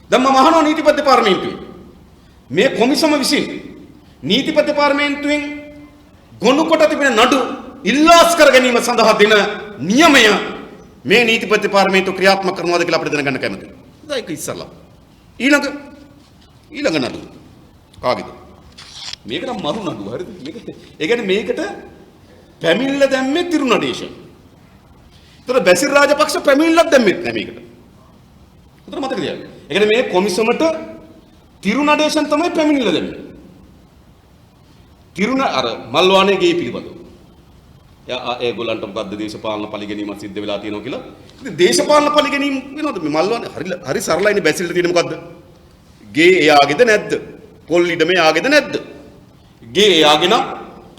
[SPEAKER 1] දැන් මම අහනවා නීතිපති දෙපාර්තමේන්තුවේ මේ කොමිසම විසින් නීතිපති දෙපාර්තමේන්තුවෙන් ගොනු කොට තිබෙන නඩු ඉල්ලාස් කර ගැනීම සඳහා දෙන නියමය මේ නීතිපති දෙපාර්තමේන්තුව ක්‍රියාත්මක කරනවාද කියලා අපිට දැනගන්න කැමතියි. ඒක ඉස්සල්ලා. ඊළඟ නඩු කාගේද? මේක නම් මරු නඩුව හරිද? මේක ඒ කියන්නේ මේකට පැමිණිල්ල දැම්මේ තිරු නඩේෂන්. ඒතර බැසිල් රාජපක්ෂ පැමිණිල්ලක් දැම්මෙත් නෑ මේකට. ඒතර මතක තියාගන්න. ඒ කියන්නේ මේ කොමිසමට තිරු නඩේෂන් තමයි පැමිණිල්ල දැම්මේ. තිරුණ අර මල්වානේ ගේ පිළිබඳව. ඒගොල්ලන්ට මොකද්ද දේශපාලන පරිගැනීමක් සිද්ධ වෙලා තියෙනවා කියලා. ඉතින් දේශපාලන පරිගැනීම් වෙනවද මේ මල්වානේ? හරි සරලයිනේ බැසිල්ට තියෙන්නේ මොකද්ද? ගේ එයාගේද නැද්ද? පොල් ඉඩම එයාගේද නැද්ද? ගේ එයාගේ නම්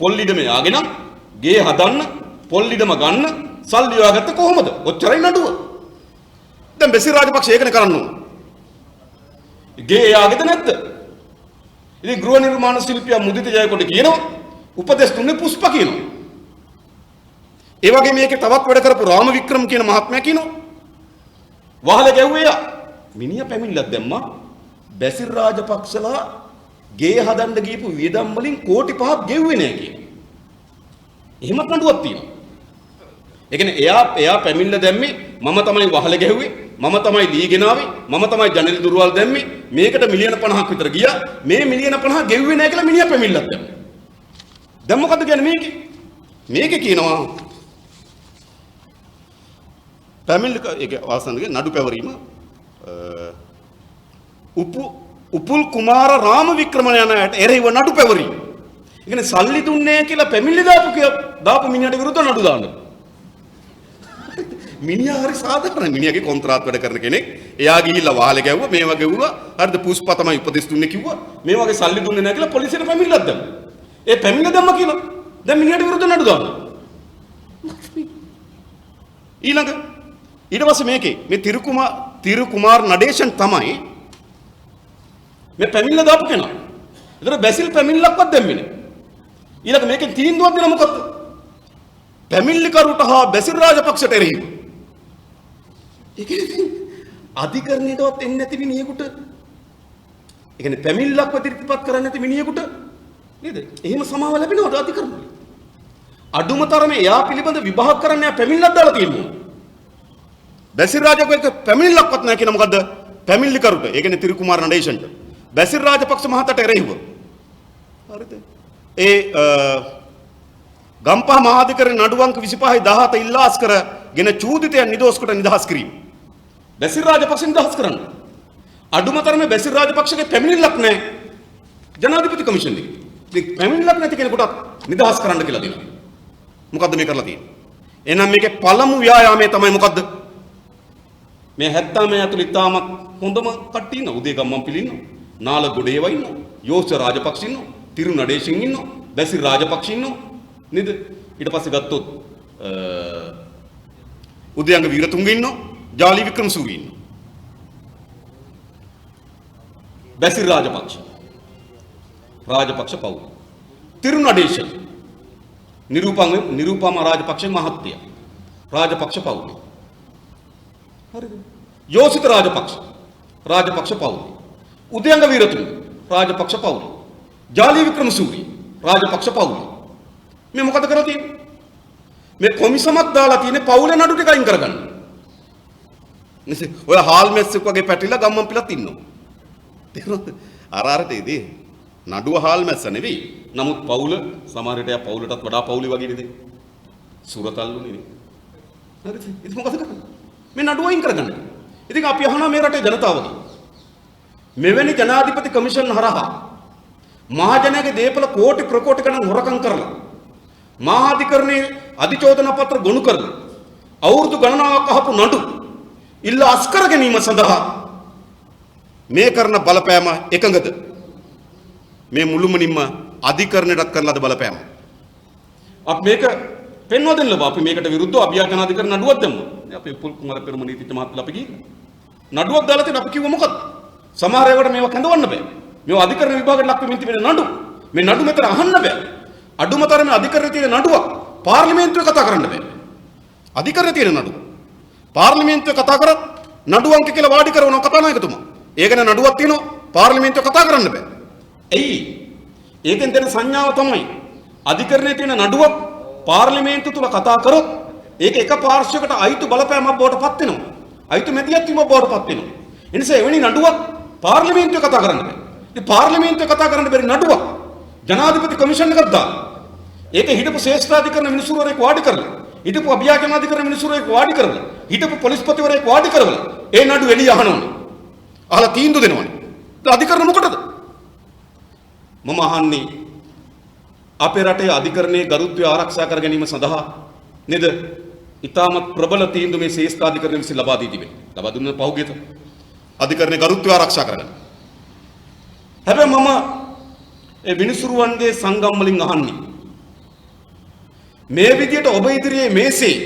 [SPEAKER 1] පොල් ඉඩම එයාගේ නම් ගේ හදන්න පොල් ඉඩම ගන්න සල්ලි හොයාගත්ත කොහොමද? ඔච්චරයි නඩුව. දැන් බැසිල් රාජපක්ෂ ඒකනේ කරන්න ඕන. ගේ එයාගේද නැද්ද? ඉතින් ගෘහ නිර්මාණ ශිල්පියා මුදිත ජයකොට කියනවා උපදෙස් දුන්නේ පුෂ්ප කියනවා. ඒ වගේ මේකේ තවත් වැඩ කරපු රාම වික්‍රම කියන මහත්මයා කියනවා වහල ගැව්වේ මිනිහා පැමිණිලක් දැම්මා බැසිල් රාජපක්ෂලා ගේ හදන්න ගියපු වියදම් වලින් කෝටි 5ක් ගෙව්වේ නෑ කියන. එහෙමත් නඩුවක් තියෙනවා. ඒ කියන්නේ එයා පැමිණිල්ල දැම්මේ මම තමයි වහල ගැහුවේ මම තමයි දී ගෙනාවේ මම තමයි ජනේල් දුරවල් දැම්මේ මේකට මිලියන 50ක් විතර ගියා මේ මිලියන 50 ගෙව්වේ නැහැ කියලා මිනිහා පැමිණිල්ලක් දැම්මා. දැන් මොකද්ද කියන්නේ මේකේ කියනවා පැමිණිල්ල ඒක වාසන්දගේ නඩු පැවරීම උපුල් කුමාර රාම වික්‍රම යන එරෙහිව නඩු පැවරීම. ඒ කියන්නේ සල්ලි දුන්නේ කියලා පැමිණිලි දාපු මිනිහට විරුද්ධව නඩු දාන්න. මිනිහා හරි සාධාරණ මිනිහාගේ කොන්ත්‍රාත් වැඩ කරන කෙනෙක්. එයා ගිහිල්ලා වාහලේ ගැව්වා මේවා ගැව්වා. හරිද පුෂ්ප තමයි උපදෙස් දුන්නේ කිව්වා. මේ වගේ සල්ලි දුන්නේ නැහැ කියලා පොලිසියට පැමිණිල්ලක් දැම්මා. ඒ පැමිණිල්ල දැම්මා කියලා දැන් මිනිහට විරුද්ධව නඩු දාන්න. ඊට පස්සේ මේකේ මේ තිරුකුමාර් නඩේෂන් තමයි මේ පැමිණිල්ල දාපු කෙනා. ඒතර බැසිල් පැමිණිල්ලක්වත් දැම්මේ නැහැ. ඊළඟ මේකෙන් තීන්දුවක් දෙන මොකද්ද? පැමිණිලිකරුට හා බැසිල් රාජපක්ෂට එරෙහිව. ඒ කියන්නේ අධිකරණයටවත් එන්නේ නැති මිනිහෙකුට ඒ කියන්නේ පැමිණිල්ලක් ඉදිරිපත් කරන්නේ නැති මිනිහෙකුට නේද? එහෙම සමාව ලැබෙනවද අධිකරණය? අඩුම තරමේ එයා පිළිබඳ විභාග කරන්න එයා පැමිණිල්ලක් දාලා තියෙනවා. බැසිල් රාජපක්ෂ පැමිණිල්ලක්වත් නැහැ කියන මොකද්ද? පැමිණිලිකරුට. ඒ කියන්නේ තිරුකුමාර නඩේෂන්ට. බැසිල් රාජපක්ෂ මහතාට එරෙහිව. හරිද? ගම්පහ මහාධිකරණ නඩු අංක 25/17 ඉල්ලාස් කරගෙන චූදිතයන් නිදොස් කොට නිදහස් කිරීම. බැසිල් රාජපක්ෂ නිදහස් කරන්න. අඩුම තරමේ බැසිල් රාජපක්ෂගේ පැමිණිල්ලක් නැහැ. ජනාධිපති කොමිෂන් එකේ. ඉතින් පැමිණිල්ලක් නැති කෙනෙකුට නිදහස් කරන්න කියලා දෙනවා. මොකද්ද මේ කරලා තියෙන්නේ? එහෙනම් මේකේ පළමු ව්‍යායාමය තමයි මොකද්ද? මේ 70 ඇතුළේ ඉතාමත් හොඳම කට්ටිය ඉන්නවා. උදේ ගම්මන් පිළි ඉන්නවා. නාල ගොඩේව ඉන්නවා. යෝෂ රාජපක්ෂ ඉන්නවා. තිරු නඩේෂන් ඉන්නවා. බැසිල් රාජපක්ෂ ඉන්නවා. නේද? ඊට පස්සේ ගත්තොත් උදයන්ග වීරතුංග ඉන්නවා. ජාලි වික්‍රමසූරි ඉන්නවා. බැසිල් රාජපක්ෂ පවුල. තිරු නඩේෂන් නිරූපම රාජපක්ෂ මහත්මිය රාජපක්ෂ පවුල. හරිද? යෝසිත රාජපක්ෂ පවුල. උදයන්ග වීරතුංග රාජපක්ෂ පවුල. ජාලි වික්‍රමසූරි රාජපක්ෂ පවුල. මේ මොකද කරලා තියෙන්නේ? මේ කොමිසමක් දාලා තියෙන්නේ පවුලේ නඩු ටික අයින් කරගන්න. ඔය හාල් මෙස්සෙක් වගේ පැටිලා ගම්මන් පිළත් ඉන්නවා. තේරුණාද? අරටේදී නඩුව හාල් මැස්ස නෙවෙයි. නමුත් පවුල සමහර විට පවුලටත් වඩා පවුලි වගේ නේද? සුරතල්ලුනේ නේ. හරිද? ඉතින් මොකද කරන්නේ? මේ නඩුව අයින් කරගන්න. ඉතින් අපි අහනවා මේ රටේ ජනතාවගෙන්. මෙවැනි ජනාධිපති කොමිෂන් හරහා මහජනයාගේ දේපල කෝටි ප්‍රකෝටි ගණන් හොරකම් කරලා මහාධිකරණයේ අධිචෝදන පත්‍ර ගොනු කරලා අවුරුදු ගණනාවක් අහපු නඩු ඉල්ල අස්කර ගැනීම සඳහා මේ කරන බලපෑම එකඟද? මේ මුළුමනින්ම අධිකරණයටත් කරන ලද බලපෑම. අපි මේක පෙන්වා දෙන්න ලබා අපි මේකට විරුද්ධව අභියාචන අධිකරණ නඩුවක් දැම්මා. අපි පුල් කුමාර පෙරම නීතිඥ මහත්මයා අපි ගිහින් නඩුවක් දාලා තියෙන අපි කිව්ව මොකක්ද? සමහර ඒවාට මේවා කැඳවන්න බෑ. මේවා අධිකරණ විභාගයට ලක් වෙමින් තිබෙන නඩු. මේ නඩු මෙතන අහන්න බෑ. අඩුම තරමේ අධිකරණයේ තියෙන නඩුවක් පාර්ලිමේන්තුවේ කතා කරන්න බෑ. අධිකරණයේ තියෙන නඩුව. පාර්ලිමේන්තුවේ කතා කරත් නඩු අංක කියලා වාඩි කරනවා කතානායකතුමා. ඒ ගැන නඩුවක් තියෙනවා පාර්ලිමේන්තුවේ කතා කරන්න බෑ. එයි ඒකෙන් දෙන සංඥාව තමයි අධිකරණයේ තියෙන නඩුවක් පාර්ලිමේන්තුව තුල කතා කරොත් ඒක එක පාර්ශ්වයකට අයිතු බලපෑමක් බවට පත් වෙනවා. අයිතු මැදිහත් වීමක් බවට පත් වෙනවා. ඒ නිසා එවැනි නඩුවක් පාර්ලිමේන්තුවේ කතා කරන්න බෑ. ඉතින් පාර්ලිමේන්තුවේ කතා කරන්න බැරි නඩුවක් ජනාධිපති කොමිෂන් එකක් දාලා ඒක හිටපු ශ්‍රේෂ්ඨාධිකරණ මිනිසුරුවරයෙක් වාඩි කරලා හිටපු අභියාචනාධිකරණ මිනිසුරුවරයෙක් වාඩි කරලා හිටපු පොලිස්පතිවරයෙක් වාඩි කරලා ඒ නඩුව එළිය අහනවනේ. අහලා තීන්දුව දෙනවනේ. ඒක අධිකරණ මොකටද? මම අහන්නේ අපේ රටේ අධිකරණයේ ගරුත්වය ආරක්ෂා කර ගැනීම සඳහා නේද? ඉතාමත් ප්‍රබල තීන්දුව මේ ශ්‍රේෂ්ඨාධිකරණ විසින් ලබා දී තිබෙනවා. ලබා දුන්න පහුගියත අධිකරණයේ ගරුත්වය ආරක්ෂා කරගන්න. හැබැයි මම ඒ විනිසුරුවන්ගේ සංගම් වලින් අහන්නේ මේ විදියට ඔබ ඉදිරියේ මේසේ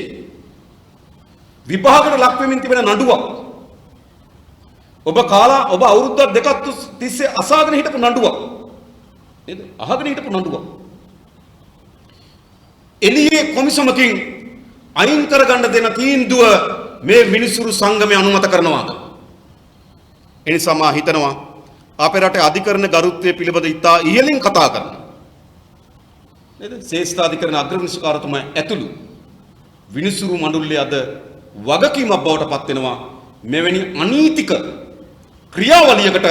[SPEAKER 1] විභාගයට ලක් වෙමින් තිබෙන නඩුවක් ඔබ කාලා ඔබ අවුරුද්දක් දෙකක් තිස්සේ අසාගෙන හිටපු නඩුවක් නේද? අහගෙන හිටපු නඩුවක් එළියේ කොමිසමකින් අයින් කරගන්න දෙන තීන්දුව මේ විනිසුරු සංගමය අනුමත කරනවාද? එනිසා මා හිතනවා අපේ රටේ අධිකරණ ගරුත්වය පිළිබඳ ඉතා ඉහළින් කතා කරන නේද? ශ්‍රේෂ්ඨාධිකරණ අග්‍රවිනිසුකාරතුමා ඇතුළු විනිසුරු මණ්ඩලයේ අද වගකීමක් බවට පත් වෙනවා මෙවැනි අනීතික ක්‍රියාවලියකට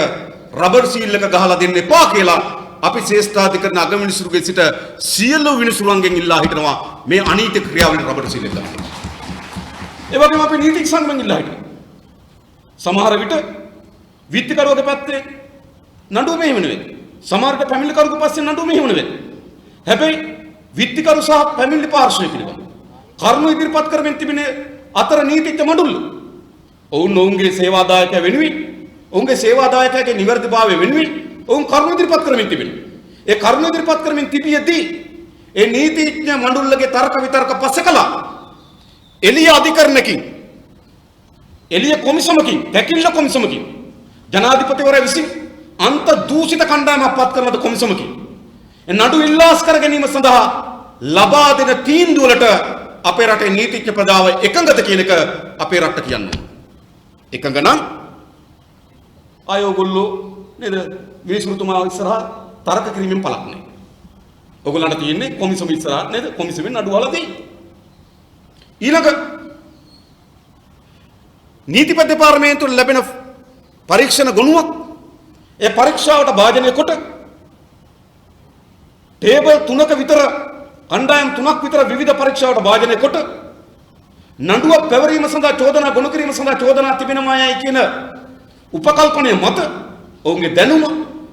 [SPEAKER 1] රබර් සීල් එක ගහලා දෙන්න එපා කියලා අපි ශ්‍රේෂ්ඨාධිකරණ අග්‍රවිනිසුරුගේ සිට සියලු විනිසුරුන්ගෙන් ඉල්ලා හිටනවා මේ අනීතික ක්‍රියාවලියට රබර් සීල් එක ගන්න. ඒ වගේම අපි නීතිඥ සංගමෙන් ඉල්ලා හිටනවා. සමහර විට විත්තිකරුවගේ පැත්තේ නඩුව මෙහෙම නෙවෙයි. සමහර විට පැමිණිලිකරුවගේ පස්සේ නඩුව මෙහෙම නෙවෙයි. හැබැයි විත්තිකරු සහ පැමිණිලි පාර්ශ්වය පිළිබඳ කරුණු ඉදිරිපත් කරමින් තිබෙන අතර නීතිඥ මණ්ඩල ඔවුන්ගේ සේවාදායකයා වෙනුවෙන් ඔවුන්ගේ සේවාදායකයාගේ නිවැරදිභාවය වෙනුවෙන් ඔවුන් කරුණු ඉදිරිපත් කරමින් තිබෙනවා. ඒ කරුණු ඉදිරිපත් කරමින් තිබියදී ඒ නීතිඥ මණ්ඩලගේ තර්ක විතර්ක පසකලා එළිය අධිකරණකින් එළිය කොමිසමකින් පැකිල්ල කොමිසමකින් ජනාධිපතිවරයා විසින් අන්ත දූෂිත කණ්ඩායමක් පත් කරනද කොමිසමකින් නඩු ඉල්ලාස් කර ගැනීම සඳහා ලබා දෙන තීන්දුව වලට අපේ රටේ නීතිඥ ප්‍රජාව එකඟද කියන එක අපේ රට කියන්නේ. එකඟ නම් ආයෝගොල්ලෝ නේද විනිසුරුතුමා ඉස්සරහා තර්ක කිරීමෙන් පළක් නැහැ. ඔයගොල්ලන්ට තියෙන්නේ කොමිසම ඉස්සරහා නේද? කොමිසමෙන් නඩු වල දෙයි. ඊළඟ නීතිපති දෙපාර්තමේන්තුවට ලැබෙන පරීක්ෂණ ගොනුවක් ඒ පරීක්ෂාවට භාජනය කොට ටේබල් 3ක විතර කණ්ඩායම් 3ක් විතර විවිධ පරීක්ෂාවට භාජනය කොට නඩුවක් පැවරීම සඳහා චෝදනා ගොනු කිරීම සඳහා චෝදනා තිබෙනවායයි කියන උපකල්පනය මත ඔවුන්ගේ දැනුම,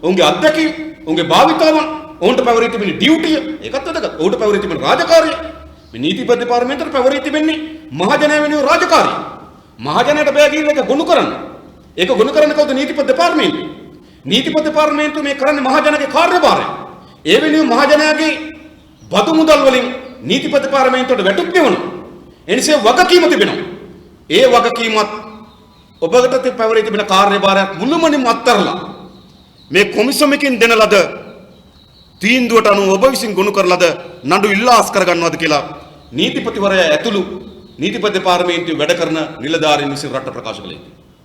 [SPEAKER 1] ඔවුන්ගේ අත්දැකීම්, ඔවුන්ගේ භාවිතාවන්, ඔවුන්ට පැවරී තිබෙන ඩියුටිය ඒකත් වැදගත්. ඔවුන්ට පැවරී තිබෙන රාජකාරිය මේ නීතිපති දෙපාර්තමේන්තුවට පැවරී තිබෙන්නේ මහජනයා වෙනුවෙන් රාජකාරිය. මහජනයාට බෑ කියලා ඒක ගොනු කරන්න. ඒක ගොනු කරන්න කවුද? නීතිපති දෙපාර්තමේන්තුව. නීතිපති දෙපාර්තමේන්තුව මේ කරන්නේ මහජනගේ කාර්යභාරය. ඒ වෙනුවෙන් මහජනයාගේ බදු මුදල් වලින් නීතිපති දෙපාර්තමේන්තුවට වැටුප් ගෙවනවා. එනිසා වගකීම තිබෙනවා. ඒ වගකීමත් ඔබකට පැවරී තිබෙන කාර්යභාරයක් මුළුමනින්ම අත්හැරලා මේ කොමිසමකින් දෙන ලද තීන්දුවට අනුව ඔබ විසින් ගොනු කරන ලද නඩු ඉල්ලාස් කරගන්නවද කියලා නීතිපතිවරයා ඇතුළු නීතිපති දෙපාර්තමේන්තුවේ වැඩ කරන නිලධාරීන් විසින් රට ප්‍රකාශ කළේ.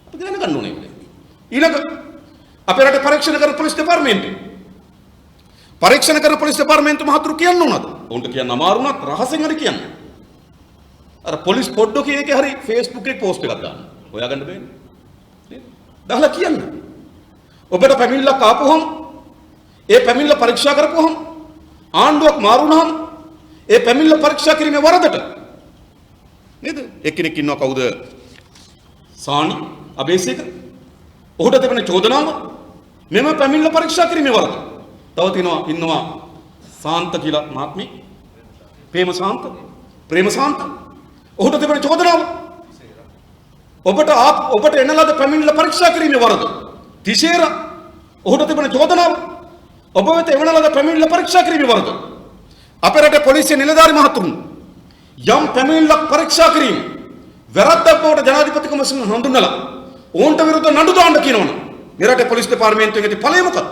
[SPEAKER 1] අපි දැනගන්න ඕනේ ඒක. ඊළඟ අපේ රටේ පරීක්ෂණ කරන පොලිස් දෙපාර්තමේන්තුව පරීක්ෂණ කරන පොලිස් දෙපාර්තමේන්තුව මහතුරු කියන්න ඕනද? උන්ට කියන්න අමාරු වුණත් රහසෙන් හරි කියන්න. අර පොලිස් පොඩ්ඩෝ කියන එකේ හරි Facebook එකේ පෝස්ට් එකක් දාන්න. හොයාගන්න බෑනේ. නේද? දාලා කියන්න. ඔබට පැමිණිල්ලක් ආපුවම ඒ පැමිණිල්ල පරීක්ෂා කරපුවම ආණ්ඩුවක් මාරු වුණාම ඒ පැමිණිල්ල පරීක්ෂා කිරීමේ වරදට නේද? එක්කෙනෙක් ඉන්නවා කවුද? සානි අබේසේකර. ඔහුට තිබෙන චෝදනාව මෙම පැමිණිල්ල පරීක්ෂා කිරීමේ වරද. තව ඉන්නවා සාන්ත කියලා මහත්මිය. ප්‍රේමසාන්ත. ඔහුට තිබෙන චෝදනාව ඔබට එන ලද පැමිණිල්ල පරීක්ෂා කිරීමේ වරද. තිශේර ඔහුට තිබෙන චෝදනාව ඔබ වෙත එවන ලද පැමිණිල්ල පරීක්ෂා කිරීමේ වරද. අපේ රටේ පොලිසිය නිලධාරි මහතුරුන් යම් පැමිණිල්ලක් පරීක්ෂා කිරීම වැරද්දක් බවට ජනාධිපති කොමිසම හඳුන්වලා ඔවුන්ට විරුද්ධ නඩු දාන්න කියනවනේ මේ රටේ පොලිස් දෙපාර්තමේන්තුවේ ඵලය මොකක්ද?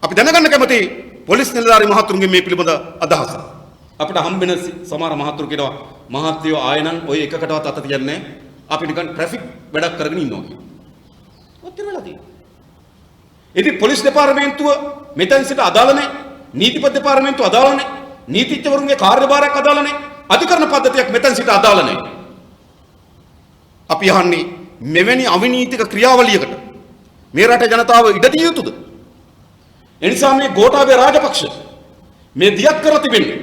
[SPEAKER 1] අපි දැනගන්න කැමතියි පොලිස් නිලධාරි මහතුරුන්ගේ මේ පිළිබඳ අදහස. අපිට හම්බෙන සමහර මහතුරු කියනවා මහත්යෝ ආයෙනම් ඔය එකකටවත් අත තියන්නේ අපි නිකන් ට්‍රැෆික් වැඩක් කරගෙන ඉන්නවා කියලා. ඔච්චර වෙලා තියෙනවා. ඉතින් පොලිස් දෙපාර්තමේන්තුව මෙතන සිට අදාළ නැහැ. නීතිපති දෙපාර්තමේන්තුව අදාළ නැහැ. නීතිඥවරුන්ගේ කාර්යභාරයක් අදාළ නැහැ. අධිකරණ පද්ධතියක් මෙතන සිට අදාළ නැහැ. අපි අහන්නේ මෙවැනි අවිනීතික ක්‍රියාවලියකට මේ රටේ ජනතාව ඉඩ දිය යුතුද? එනිසා මේ ගෝඨාභය රාජපක්ෂ මේ දියත් කරලා තිබෙන්නේ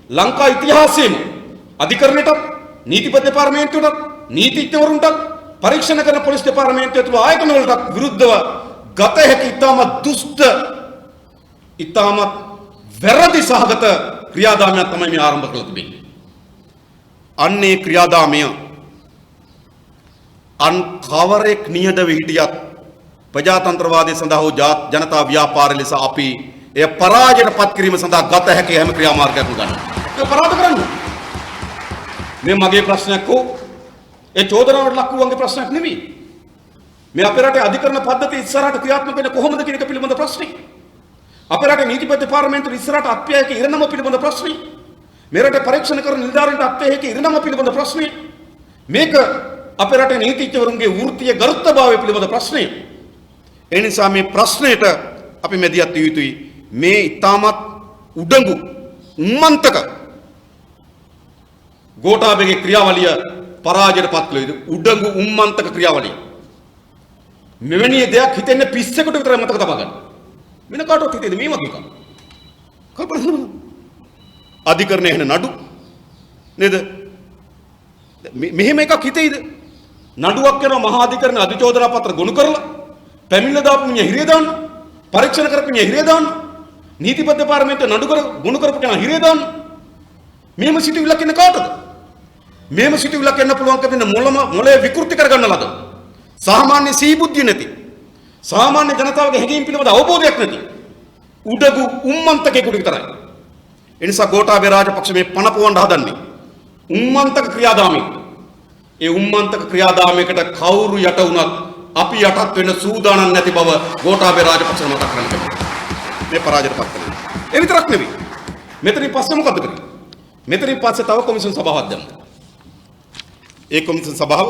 [SPEAKER 1] ලංකා ඉතිහාසයේම අධිකරණයටත් නීතිපති දෙපාර්තමේන්තුවටත් නීතිඥවරුන්ටත් පරීක්ෂණ කරන පොලිස් දෙපාර්තමේන්තුව තුළ ආයතන වලට විරුද්ධව ගත හැකි ඉතාමත් දුෂ්ට ඉතාමත් වැරදි සහගත ක්‍රියාදාමයක් තමයි මේ ආරම්භ කරලා තිබෙන්නේ. අන්නේ ක්‍රියාදාමය අන් කවරෙක් නිහඬව හිටියත් ප්‍රජාතන්ත්‍රවාදයේ සඳහා වූ ජනතා ව්‍යාපාර ලෙස අපි එය පරාජයට පත් කිරීම සඳහා ගත හැකි හැම ක්‍රියාමාර්ගයක්ම ගන්නවා. ඒක පරාද කරන්න. මේ මගේ ප්‍රශ්නයක් හෝ ඒ චෝදනාවට ලක් වූවන්ගේ ප්‍රශ්නයක් නෙමෙයි. මේ අපේ රටේ අධිකරණ පද්ධතිය ඉස්සරහට ක්‍රියාත්මක වෙන්නේ කොහොමද කියන එක පිළිබඳ ප්‍රශ්නේ. අපේ රටේ නීතිපති දෙපාර්තමේන්තුව ඉස්සරහට අත්‍යයක ඉරණම පිළිබඳ ප්‍රශ්නේ. මේ රටේ පරීක්ෂණ කරන නිලධාරීන්ට අත්‍යයක ඉරණම පිළිබඳ ප්‍රශ්නේ. මේක අපේ රටේ නීතිඥවරුන්ගේ වෘත්තීය ගරුත්වභාවය පිළිබඳ ප්‍රශ්නේ. ඒ නිසා මේ ප්‍රශ්නයට අපි මෙදියත් යුතුයි. මේ ඊටමත් උඩඟු උම්මන්තක ගෝඨාභයගේ ක්‍රියාවලිය පරාජයට පත් කළ යුතු උඩඟු උම්මන්තක ක්‍රියාවලිය. මෙවැනි දෙයක් හිතෙන්නේ පිස්සෙකුට විතරයි මතක තබා ගන්න. වෙන කාටවත් හිතෙන්නේ මේ වගේ එකක්. කල්පනා කරන්න. අධිකරණය එහෙන නඩු නේද? මෙහෙම එකක් හිතෙයිද? නඩුවක් කරන මහා අධිකරණ අධිචෝදනා පත්‍ර ගොනු කරලා පැමිණිල්ල දාපු මිනිහ හිරේ දාන්න, පරීක්ෂණ කරපු මිනිහ හිරේ දාන්න, නීතිපති දෙපාර්තමේන්තුව නඩු කර ගොනු කරපු කෙනා හිරේ දාන්න. මෙහෙම සිටුවිල්ලක් එන්න කාටද? මෙහෙම සිටුවිල්ලක් එන්න පුළුවන් කමින මොළේ විකෘති කරගන්න ලද සාමාන්‍ය සීබුද්ධිය නැති සාමාන්‍ය ජනතාවගේ හැඟීම් පිළිබඳ අවබෝධයක් නැති උඩගු උම්මන්තකෙකුට විතරයි. ඒ නිසා ගෝඨාභය රාජපක්ෂ මේ පණ පොවන්න හදන්නේ උම්මන්තක ක්‍රියාදාමයක. ඒ උම්මන්තක ක්‍රියාදාමයකට කවුරු යට වුණත් අපි යටත් වෙන සූදානම් නැති බව ගෝඨාභය රාජපක්ෂ මතක් කරගන්න. මේ පරාජයට පත් කළා. ඒ විතරක් නෙවෙයි. මෙතනින් පස්සේ මොකද කරන්නේ? මෙතනින් පස්සේ තව කොමිෂන් සභාවක් දැම්මා. ඒ කොමිෂන් සභාව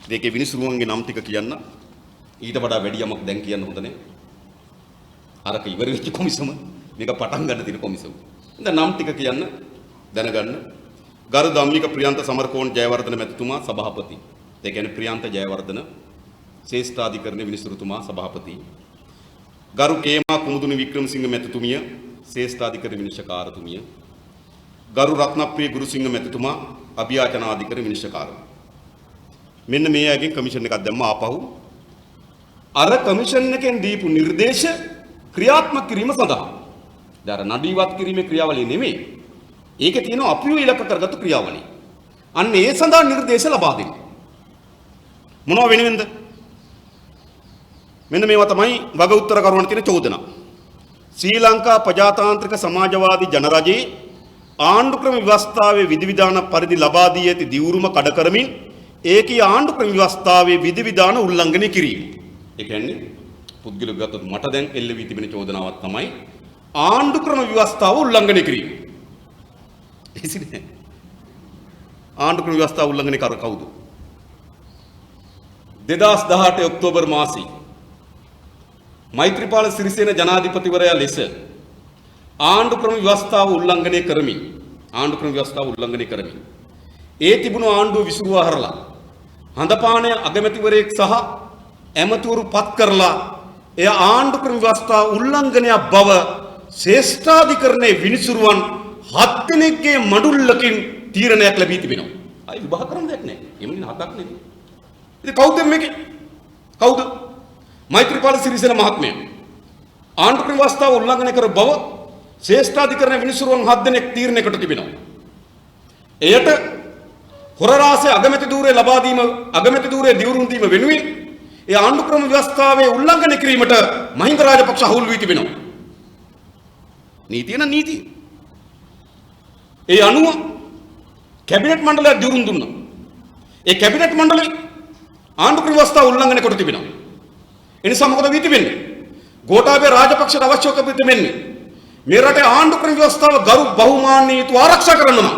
[SPEAKER 1] දෙකේ විනිසුරුවන්ගේ නම් ටික කියන්න ඊට වඩා වැඩි යමක් දැන් කියන්න හොඳ නැහැ. අරක ඉවර වෙච්ච කොමිසම මේක පටන් ගන්න තියෙන කොමිසම. දැන් නම් ටික කියන්න දැනගන්න. ගරු ධම්මික ප්‍රියන්ත සමරකෝන් ජයවර්ධන මැතිතුමා සභාපති. ඒ කියන්නේ ප්‍රියන්ත ජයවර්ධන ශ්‍රේෂ්ඨාධිකරණ විනිසුරුතුමා සභාපති. ගරු කේමා කුමුදුනි වික්‍රමසිංහ මැතිතුමිය ශ්‍රේෂ්ඨාධිකරණ විනිශ්චයකාරතුමිය. ගරු රත්නප්‍රිය ගුරුසිංහ මැතිතුමා අභියාචනාධිකරණ විනිශ්චයකාර. මෙන්න මේ අයගෙන් කමිෂන් එකක් දැම්මා ආපහු. අර කමිෂන් එකෙන් දීපු නිර්දේශ ක්‍රියාත්මක කිරීම සඳහා. දැන් නඩු ඉවත් කිරීමේ ක්‍රියාවලිය නෙමෙයි. ඒකේ තියෙනවා අපිව ඉලක්ක කරගත්තු ක්‍රියාවලිය. අන්න ඒ සඳහා නිර්දේශ ලබා දෙන්න. මොනවා වෙනුවෙන්ද? මෙන්න මේවා තමයි වග උත්තර කරුවන්ට තියෙන චෝදනා. ශ්‍රී ලංකා ප්‍රජාතාන්ත්‍රික සමාජවාදී ජනරජයේ ආණ්ඩු ක්‍රම ව්‍යවස්ථාවේ විධිවිධාන පරිදි ලබා දී ඇති දියුරුම කඩ කරමින් ඒකී ආණ්ඩු ක්‍රම ව්‍යවස්ථාවේ විධිවිධාන උල්ලංඝනය කිරීම. ඒ කියන්නේ පුද්ගලික ගතොත් මට දැන් එල්ල වී තිබෙන චෝදනාවක් තමයි ආණ්ඩු ක්‍රම ව්‍යවස්ථාව උල්ලංඝනය කිරීම. එසිනේ ආණ්ඩු ක්‍රම ව්‍යවස්ථාව උල්ලංඝනය කර කවුද? 2018 ඔක්තෝබර් මාසයේ මෛත්‍රීපාල සිරිසේන ජනාධිපතිවරයා ලෙස ආණ්ඩු ක්‍රම ව්‍යවස්ථාව උල්ලංඝනය කරමින් ඒ තිබුණු ආණ්ඩුව විසුරුවා හරලා හඳපානය අගමැතිවරයෙක් සහ ඇමතිවරු පත් කරලා එය ආණ්ඩු ක්‍රම ව්‍යවස්ථාව උල්ලංඝනයක් බව ශ්‍රේෂ්ඨාධිකරණයේ විනිසුරුවන් 7 දෙනෙක්ගේ මඩුල්ලකින් තීරණයක් ලැබී තිබෙනවා. අය විභාග කරන්න දෙයක් නැහැ. එමුනේ 7ක් නෙමෙයි. ඉතින් කවුද මේකේ? කවුද? මෛත්‍රීපාල සිරිසේන මහත්මයා ආණ්ඩු ක්‍රම ව්‍යවස්ථාව උල්ලංඝනය කර බව ශ්‍රේෂ්ඨාධිකරණයේ විනිසුරුවන් 7 දෙනෙක් තීරණය කොට තිබෙනවා. එයට හොරරාසේ අගමැති ධූරය ලබා දීම අගමැති ධූරය දියුරුම් දීම වෙනුවෙන් ඒ ආණ්ඩු ක්‍රම ව්‍යවස්ථාවේ උල්ලංඝනය කිරීමට මහින්ද රාජපක්ෂ අහුල් වී තිබෙනවා. නීතිය නම් නීතිය. ඒ අනුව කැබිනට් මණ්ඩලය දියුරුම් දුන්නා. ඒ කැබිනට් මණ්ඩලය ආණ්ඩු ක්‍රම ව්‍යවස්ථාව උල්ලංඝනය කොට තිබෙනවා. ඒ නිසා මොකද වී තිබෙන්නේ? ගෝඨාභය රාජපක්ෂට අවශ්‍ය කර තිබෙන්නේ මේ රටේ ආණ්ඩු ක්‍රම ව්‍යවස්ථාව ගරු බහුමාන්‍ය යුතු ආරක්ෂා කරන්න නම්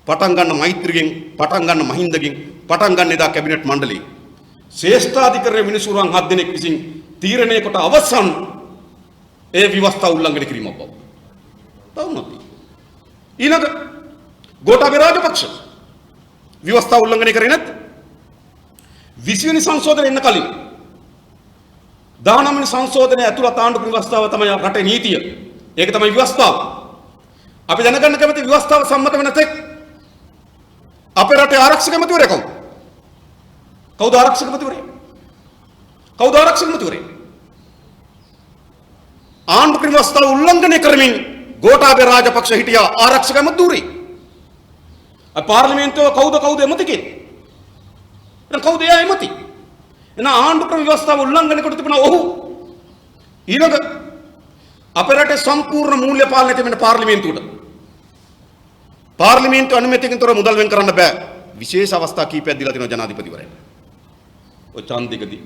[SPEAKER 1] පටන් ගන්න මෛත්‍රියෙන්, පටන් ගන්න මහින්දගෙන්, පටන් ගන්න එදා කැබිනට් මණ්ඩලයේ ශ්‍රේෂ්ඨාධිකරණයේ මිනිසුරුවන් 7 දෙනෙක් විසින් තීරණය කොට අවසන් ඒ ව්‍යවස්ථාව උල්ලංඝනය කිරීමක් බව. තවමත් ඊළඟ ගෝඨාභය රාජපක්ෂ ව්‍යවස්ථාව උල්ලංඝනය කරේ නැත්ද? 20 වෙනි සංශෝධනය එන්න කලින් 19 වෙනි සංශෝධනය ඇතුළත් ආණ්ඩු ක්‍රම ව්‍යවස්ථාව තමයි රටේ නීතිය. ඒක තමයි ව්‍යවස්ථාව. අපි දැනගන්න කැමති ව්‍යවස්ථාව සම්මත වෙන තෙක් අපේ රටේ ආරක්ෂක ඇමතිවරයා කවුද? කවුද ආරක්ෂක ඇමතිවරයා? කවුද ආරක්ෂක ඇමතිවරයා? ආණ්ඩු ක්‍රම ව්‍යවස්ථාව උල්ලංඝනය කරමින් ගෝඨාභය රාජපක්ෂ හිටියා ආරක්ෂක ඇමතිවරේ. පාර්ලිමේන්තුව කවුද එමති කෙනෙක්? එහෙනම් කවුද එයා එමති? එහෙනම් ආණ්ඩු ක්‍රම ව්‍යවස්ථාව උල්ලංඝනය කොට තිබුණා ඔහු. ඊළඟ අපේ රටේ සම්පූර්ණ මූල්‍ය පාලනය තිබෙන පාර්ලිමේන්තුවට. පාර්ලිමේන්තුව අනුමැතියකින් තොර මුදල් වෙන් කරන්න බෑ. විශේෂ අවස්ථා කීපයක් දීලා තිනවා ජනාධිපතිවරයා. ඔය ඡන්දිකදී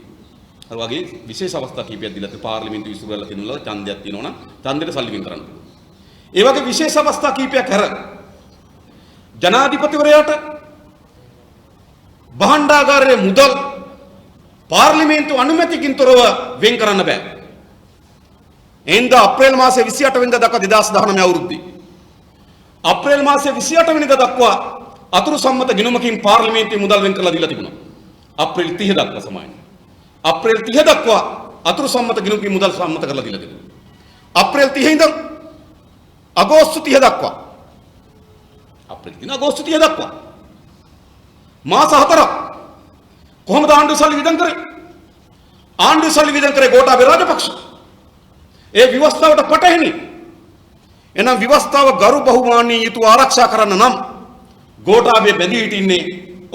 [SPEAKER 1] අර වගේ විශේෂ අවස්ථා කීපයක් දීලා තිනවා පාර්ලිමේන්තුව ඉස්සර වෙලා තිනවා ඡන්දයක් තියෙනවා නම් ඡන්දෙට සල්ලි වෙන් කරන්න. ඒ වගේ විශේෂ අවස්ථා කීපයක් හැර ජනාධිපතිවරයාට භාණ්ඩාගාරයේ මුදල් පාර්ලිමේන්තුව අනුමැතියකින් තොරව වෙන් කරන්න බෑ. එන්ද අප්‍රේල් මාසයේ 28 වෙනිදා දක්වා 2019 අවුරුද්දේ අප්‍රේල් මාසයේ 28 වෙනිදා දක්වා අතුරු සම්මත ගිණුමකින් පාර්ලිමේන්තුවේ මුදල් වෙන් කරලා දීලා තිබුණා. අප්‍රේල් 30 දක්වා සමායන. අප්‍රේල් 30 දක්වා අතුරු සම්මත ගිණුමකින් මුදල් සම්මත කරලා දීලා තිබුණා. අප්‍රේල් 30 ඉඳන් අගෝස්තු 30 දක්වා අප්‍රේල් 30 අගෝස්තු 30 දක්වා මාස 4ක් කොහොමද ආණ්ඩුව සල්ලි වියදම් කරේ? ආණ්ඩුව සල්ලි වියදම් කරේ ගෝඨාභය රාජපක්ෂ. ඒ ව්‍යවස්ථාවට පටහැනි. එනම් ව්‍යවස්ථාව ගරු බහුමාන්‍ය යුතු ආරක්ෂා කරන්න නම් ගෝඨාභය බැඳී සිටින්නේ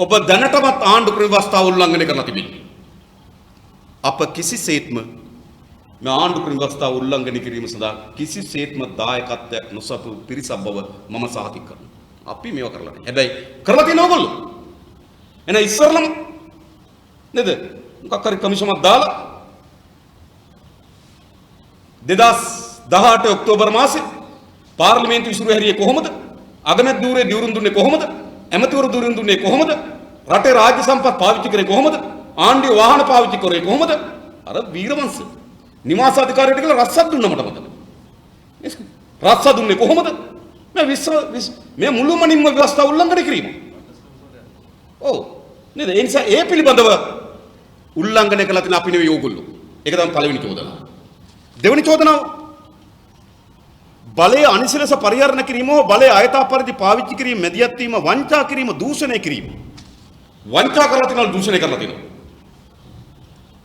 [SPEAKER 1] ඔබ දැනටමත් ආණ්ඩු ක්‍රම ව්‍යවස්ථාව උල්ලංඝනය කරලා තිබෙනවා. අප කිසිසේත්ම මේ ආණ්ඩු ක්‍රම ව්‍යවස්ථාව උල්ලංඝනය කිරීම සඳහා කිසිසේත්ම දායකත්වයක් නොසපු පිරිසක් බව මම සාතික කරනවා. අපි මේව කරලා නැහැ. හැබැයි කරලා තියෙන ඕගොල්ලෝ. එහෙනම් ඉස්සරලම නේද? මොකක් හරි කමිෂමක් දාලා 2018 ඔක්තෝබර් මාසේ පාර්ලිමේන්තු ඉසුරු හැරියේ කොහොමද? අගමැති ධූරේ දිවුරුම් දුන්නේ කොහොමද? ඇමතිවරු දිවුරුම් දුන්නේ කොහොමද? රටේ රාජ්‍ය සම්පත් පාවිච්චි කරේ කොහොමද? ආණ්ඩුවේ වාහන පාවිච්චි කරේ කොහොමද? අර වීරවංශ නිවාස අධිකාරියට කියලා රස්සක් දුන්නා මට මතකයි. රස්ස දුන්නේ කොහොමද? මේ මුළුමනින්ම ව්‍යවස්ථාව උල්ලංඝනය කිරීම. ඔව්. නේද? ඒ නිසා ඒ පිළිබඳව උල්ලංඝනය කළා තියෙන අපි නෙවෙයි ඕගොල්ලෝ. ඒක තමයි පළවෙනි චෝදනාව. දෙවෙනි චෝදනාව බලය අනිසලස පරිහරණය කිරීම හෝ බලය අයථා පරිදි පාවිච්චි කිරීම, මැදිහත් වීම, වංචා කිරීම, දූෂණය කිරීම. වංචා කරලා තියෙනවා, දූෂණය කරලා තියෙනවා.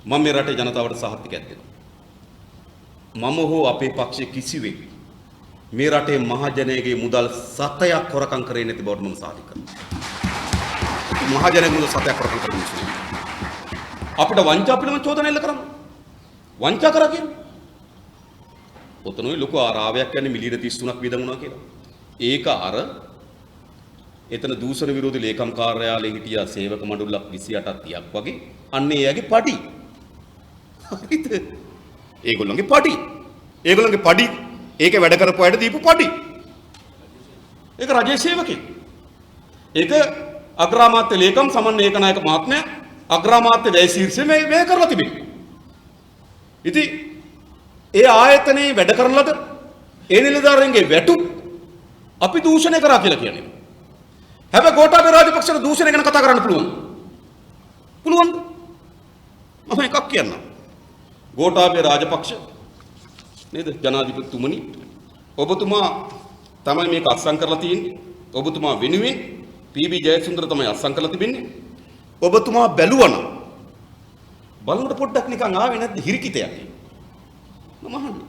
[SPEAKER 1] මම මේ රටේ ජනතාවට සහතිකයක් දෙනවා. මම හෝ අපේ පක්ෂයේ කිසිවෙක් මේ රටේ මහජනයාගේ මුදල් සතයක් හොරකම් කරේ නැති බවට මම සාතික කරනවා. මහජනයාගේ මුදල් සතයක් හොරකම් කරේ නැති. අපිට වංචා පිළිබඳ චෝදනා එල්ල කරන්න. වංචා කරා කියන්නේ ඔතනෝයි ලොකු ආරාවයක් යන්නේ මිලියන 33ක් වියදම් වුණා කියලා. ඒක අර එතන දූෂණ විරෝධී ලේකම් කාර්යාලයේ හිටියා සේවක මණ්ඩලයක් 28ක් 30ක් වගේ. අන්න එයාගේ පඩි. හරිද? ඒගොල්ලන්ගේ පඩි. ඒගොල්ලන්ගේ පඩි ඒකේ වැඩ කරපු අයට දීපු පඩි. ඒක රජයේ සේවකෙක්. ඒක අග්‍රාමාත්‍ය ලේකම් සමන්වය ඒකනායක මහත්මයා අග්‍රාමාත්‍ය වැය ශීර්ෂය මේ කරලා තිබෙනවා. ඉතින් ඒ ආයතනයේ වැඩ කරන ලද ඒ නිලධාරීන්ගේ වැටු අපි දූෂණය කරා කියලා කියන්නේ. හැබැයි ගෝඨාභය රාජපක්ෂට දූෂණය ගැන කතා කරන්න පුළුවන්. පුළුවන්ද? මම එකක් කියන්නම්. ගෝඨාභය රාජපක්ෂ නේද ජනාධිපතිතුමනි, ඔබතුමා තමයි මේක අත්සන් කරලා තියෙන්නේ. ඔබතුමා වෙනුවෙන් පී.බී. ජයසුන්දර තමයි අත්සන් කරලා තිබෙන්නේ. ඔබතුමා බැලුවනම් බලනකොට පොඩ්ඩක් නිකන් ආවේ නැද්ද හිරිකිතයක්? මම අහන්නේ.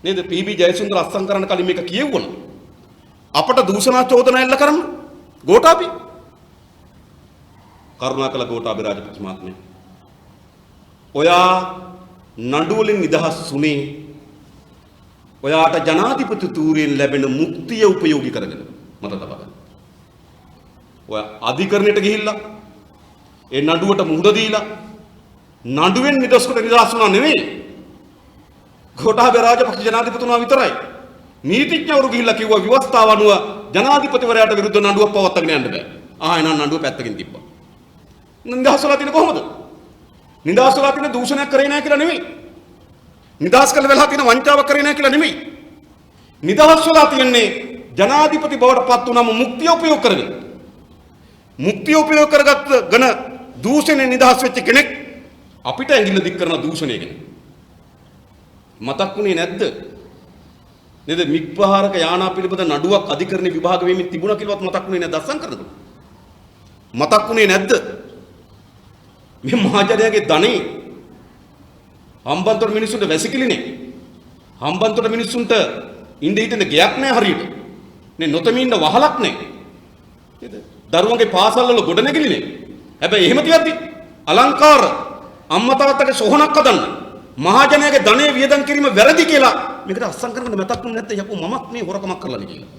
[SPEAKER 1] නේද පී.බී. ජයසුන්දර අත්සන් කරන්න කලින් මේක කියෙව්වනම් අපට දූෂණ චෝදනා එල්ල කරන්න ගෝඨාභය කරුණාකර ගෝඨාභය රාජපක්ෂ මහත්මයා ඔයා නඩු වලින් නිදහස් වුණේ ඔයාට ජනාධිපති තූරයෙන් ලැබෙන මුක්තිය උපයෝගී කරගෙන මත තබා ගන්න. ඔයා අධිකරණයට ගිහිල්ලා ඒ නඩුවට මුහුණ දීලා නඩුවෙන් නිදහස් කොට නිදහස් වුණා නෙවෙයි. ගෝඨාභය රාජපක්ෂ ජනාධිපතිතුමා විතරයි. නීතිඥවරු ගිහිල්ලා කිව්වා ව්‍යවස්ථාව අනුව ජනාධිපතිවරයාට විරුද්ධ නඩුවක් පවත්වාගෙන යන්න බෑ. එහෙනම් නඩුව පැත්තකින් තිබ්බා. නිදහස්වලා තියෙන කොහොමද? නිදහස්වලා තියෙන දූෂණයක් කරේ නැහැ කියලා නෙමෙයි. නිදහස් කළ වෙලාව තියෙන වංචාවක් කරේ නැහැ කියලා නෙමෙයි. නිදහස්වලා තියන්නේ ජනාධිපති බවට පත් වුණාම මුක්තිය උපයෝග කරගෙන. මුක්තිය උපයෝග කරගත්ත ගන දූෂණේ නිදහස් වෙච්ච කෙනෙක් අපිට ඇඟිල්ල දික් කරන දූෂණය ගැන මතක් වුණේ නැද්ද? නේද? මිග්පහාරක යානා පිළිබඳ නඩුවක් අධිකරණ විභාග වෙමින් තිබුණා කියලාවත් මතක් වුණේ නැද්ද? අත්සන් කරනකොට මතක් වුණේ නැද්ද? මේ මහජනයාගේ ධනෙ හම්බන්තොට මිනිස්සුන්ට වැසිකිලිනේ. හම්බන්තොට මිනිස්සුන්ට ඉඳ හිටින්න ගයක් නැහැ හරියට. නේ නොතමින් ඉන්න වහලක් නැහැ. නේද? දරුවන්ගේ පාසල් වල ගොඩනැගිලිනේ. හැබැයි එහෙම තියද්දි අලංකාර අම්මා තාත්තගේ සොහනක් හදන්න මහජනයාගේ ධනෙ වියදම් කිරීම වැරදි කියලා මේකට අත්සන් කරන්න මතක් වුනේ නැත්නම් යකෝ මමත් මේ හොරකමක් කරලා නේ කියලා.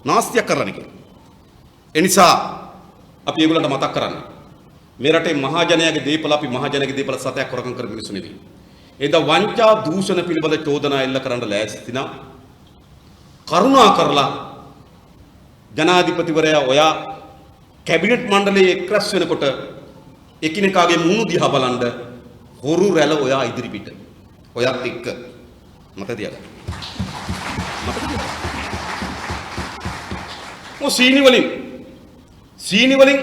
[SPEAKER 1] නාස්තියක් කරලා නේ කියලා. ඒ නිසා අපි ඒගොල්ලන්ට මතක් කරන්න. මේ රටේ මහජනයාගේ දීපල අපි මහජනයාගේ දීපල සතයක් හොරකම් කර මිනිස්සු නෙවෙයි. එදා වංචා දූෂණ පිළිබඳ චෝදනා එල්ල කරන්න ලෑස්ති නම් කරුණා කරලා ජනාධිපතිවරයා ඔයා කැබිනට් මණ්ඩලයේ එක්රැස් වෙනකොට එකිනෙකාගේ මූණු දිහා බලන්න හොරු රැළ ඔයා ඉදිරිපිට ඔයත් එක්ක මත තියාගන්න. සීනි වලින්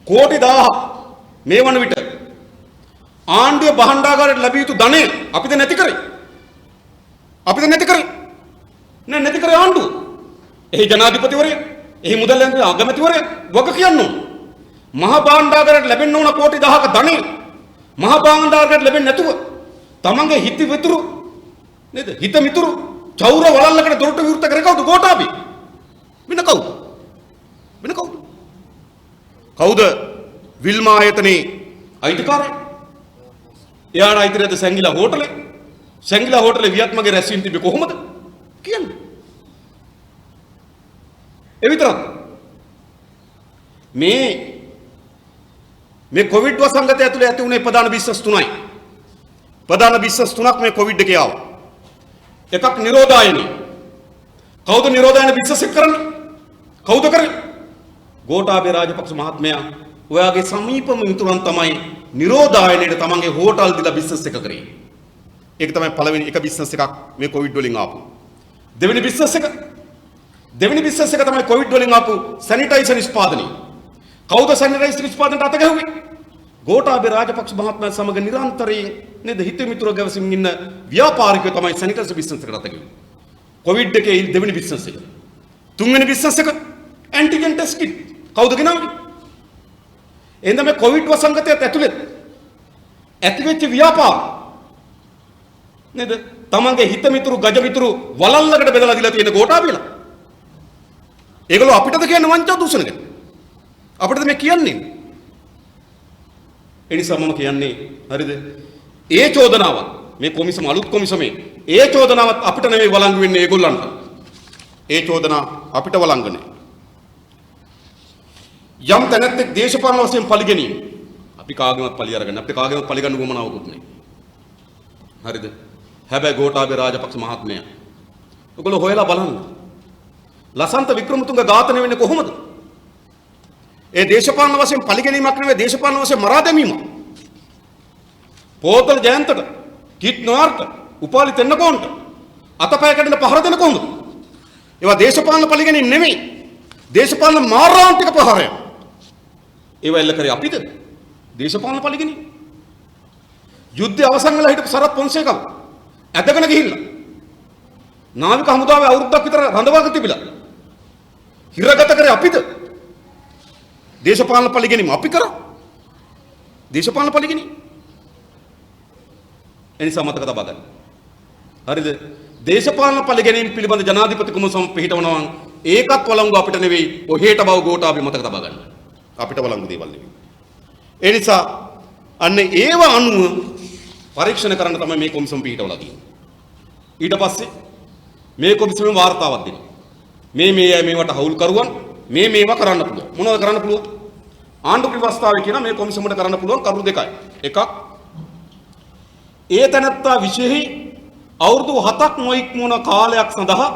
[SPEAKER 1] කෝටි 1000 මේ වන විට ආණ්ඩුව භාණ්ඩාගාරයට ලැබිය යුතු ධනය අපිට නැති කරේ. නැති කරේ ආණ්ඩුව. එහි ජනාධිපතිවරයා, එහි මුදල් ඇමති අගමැතිවරයා වග කියන්න ඕන. මහා භාණ්ඩාගාරයට ලැබෙන්න ඕන කෝටි 1000ක ධනය මහා භාණ්ඩාගාරයට ලැබෙන්නේ නැතුව තමන්ගේ හිත විතුරු නේද? හිත මිතුරු චෞර වලල්ලකට දොරට විවෘත කරේ කවුද? ගෝඨාභය. වෙන කවුද? කවුද? විල්මා ආයතනයේ අයිතිකාරයා. එයාට අයිතිරද සැංගිලා හෝටලේ? සැංගිලා හෝටලේ වියත්මගේ රැස්වීම තිබෙ කොහොමද? කියන්නේ. ඒ විතරක්. මේ කොවිඩ් වසංගතය ඇතුලේ ඇති වුණේ ප්‍රධාන බිස්නස් තුනයි. ප්‍රධාන බිස්නස් තුනක් මේ කොවිඩ් එකේ ආවා. එකක් නිරෝධායනය. කවුද නිරෝධායන බිස්නස් එක කරන්නේ? කවුද කරන්නේ? ගෝඨාභය රාජපක්ෂ මහත්මයා ඔයාගේ සමීපම මිතුරන් තමයි නිරෝධායනයේ තමන්ගේ හෝටල් දීලා බිස්නස් එක කරේ. ඒක තමයි පළවෙනි එක බිස්නස් එකක් මේ කොවිඩ් වලින් ආපු. දෙවෙනි බිස්නස් එක තමයි කොවිඩ් වලින් ආපු සැනිටයිසර් නිෂ්පාදනය. කවුද සැනිටයිසර් නිෂ්පාදනයට අත ගැහුවේ? ගෝඨාභය රාජපක්ෂ මහත්මයා සමග නිරන්තරයෙන් නේද හිත මිතුරු ගැවසීම් ඉන්න ව්‍යාපාරිකයෝ තමයි සැනිටයිසර් බිස්නස් එකට අත ගැහුවේ. කොවිඩ් එකේ දෙවෙනි බිස්නස් එක. තුන්වෙනි බිස්නස් එක ඇන්ටිජන් ටෙස්ට් කිට්. කවුද ගෙනාවේ? එහෙනම් මේ කොවිඩ් වසංගතයත් ඇතුළේ ඇතිවෙච්ච ව්‍යාපාර නේද? තමන්ගේ හිත මිතුරු ගජ මිතුරු වලල්ලකට බෙදලා දීලා තියෙන ගෝඨාභයලා. ඒගොල්ලෝ අපිටද කියන්නේ වංචා දූෂණ ගැන? අපිටද මේ කියන්නේ? ඒ නිසා මම කියන්නේ හරිද? ඒ චෝදනාවත් මේ කොමිසම අලුත් කොමිසමේ ඒ චෝදනාවත් අපිට නෙවෙයි වළංගු වෙන්නේ ඒගොල්ලන්ට. ඒ චෝදනා අපිට වළංගු නැහැ. යම් තැනැත්තෙක් දේශපාලන වශයෙන් පරිගැනීම අපි කාගෙවත් පලි අරගන්න අපිට කාගෙවත් පලි ගන්න උවමනාවකුත් නැහැ. හරිද? හැබැයි ගෝඨාභය රාජපක්ෂ මහත්මයා ඔයගොල්ලෝ හොයලා බලන්න. ලසන්ත වික්‍රමතුංග ඝාතනය වෙන්නේ කොහොමද? ඒ දේශපාලන වශයෙන් පරිගැනීමක් නෙවෙයි දේශපාලන වශයෙන් මරා දැමීමක්. පෝතල් ජයන්තට, කිත් නොආර්ට, උපාලි තෙන්නකෝන්ට අතපය කැඩෙන පහර දෙන කොහොමද? ඒවා දේශපාලන පරිගැනීම් නෙවෙයි. දේශපාලන මාරාන්තික ප්‍රහාරය. ඒව එල්ල කරේ අපිද? දේශපාලන පරිගැනීම්. යුද්ධය අවසන් වෙලා හිටපු සරත් පොන්සේකා ඇදගෙන ගිහිල්ලා නාවික හමුදාවේ අවුරුද්දක් විතර රඳවාගෙන තිබිලා හිරගත කරේ අපිද? දේශපාලන පරිගැනීම් අපි කරා. දේශපාලන පරිගැනීම්. එනිසා මතක තබා ගන්න. හරිද? දේශපාලන පරිගැනීම් පිළිබඳ ජනාධිපති කුමසම පිළිටවනවා ඒකත් වළංගු අපිට නෙවෙයි ඔහෙට බව ගෝඨාභය මතක තබා ගන්න. අපිට වළංගු දේවල් නෙවෙයි. ඒ නිසා අන්න ඒව අනුව පරීක්ෂණ කරන්න තමයි මේ කොමිසම පිළිටවලා තියෙන්නේ. ඊට පස්සේ මේ කොමිසමෙන් වාර්තාවක් දෙනවා. මේ අය මේවට හවුල් කරුවන් මේවා කරන්න පුළුවන්. මොනවද කරන්න පුළුවන්? ආණ්ඩු ව්‍යවස්ථාවේ කියන මේ කොමිසමකට කරන්න පුළුවන් කරුණු දෙකයි. එකක් ඒ තැනත්තා විශේෂයි අවුරුදු 7ක් නොඉක්මුණ කාලයක් සඳහා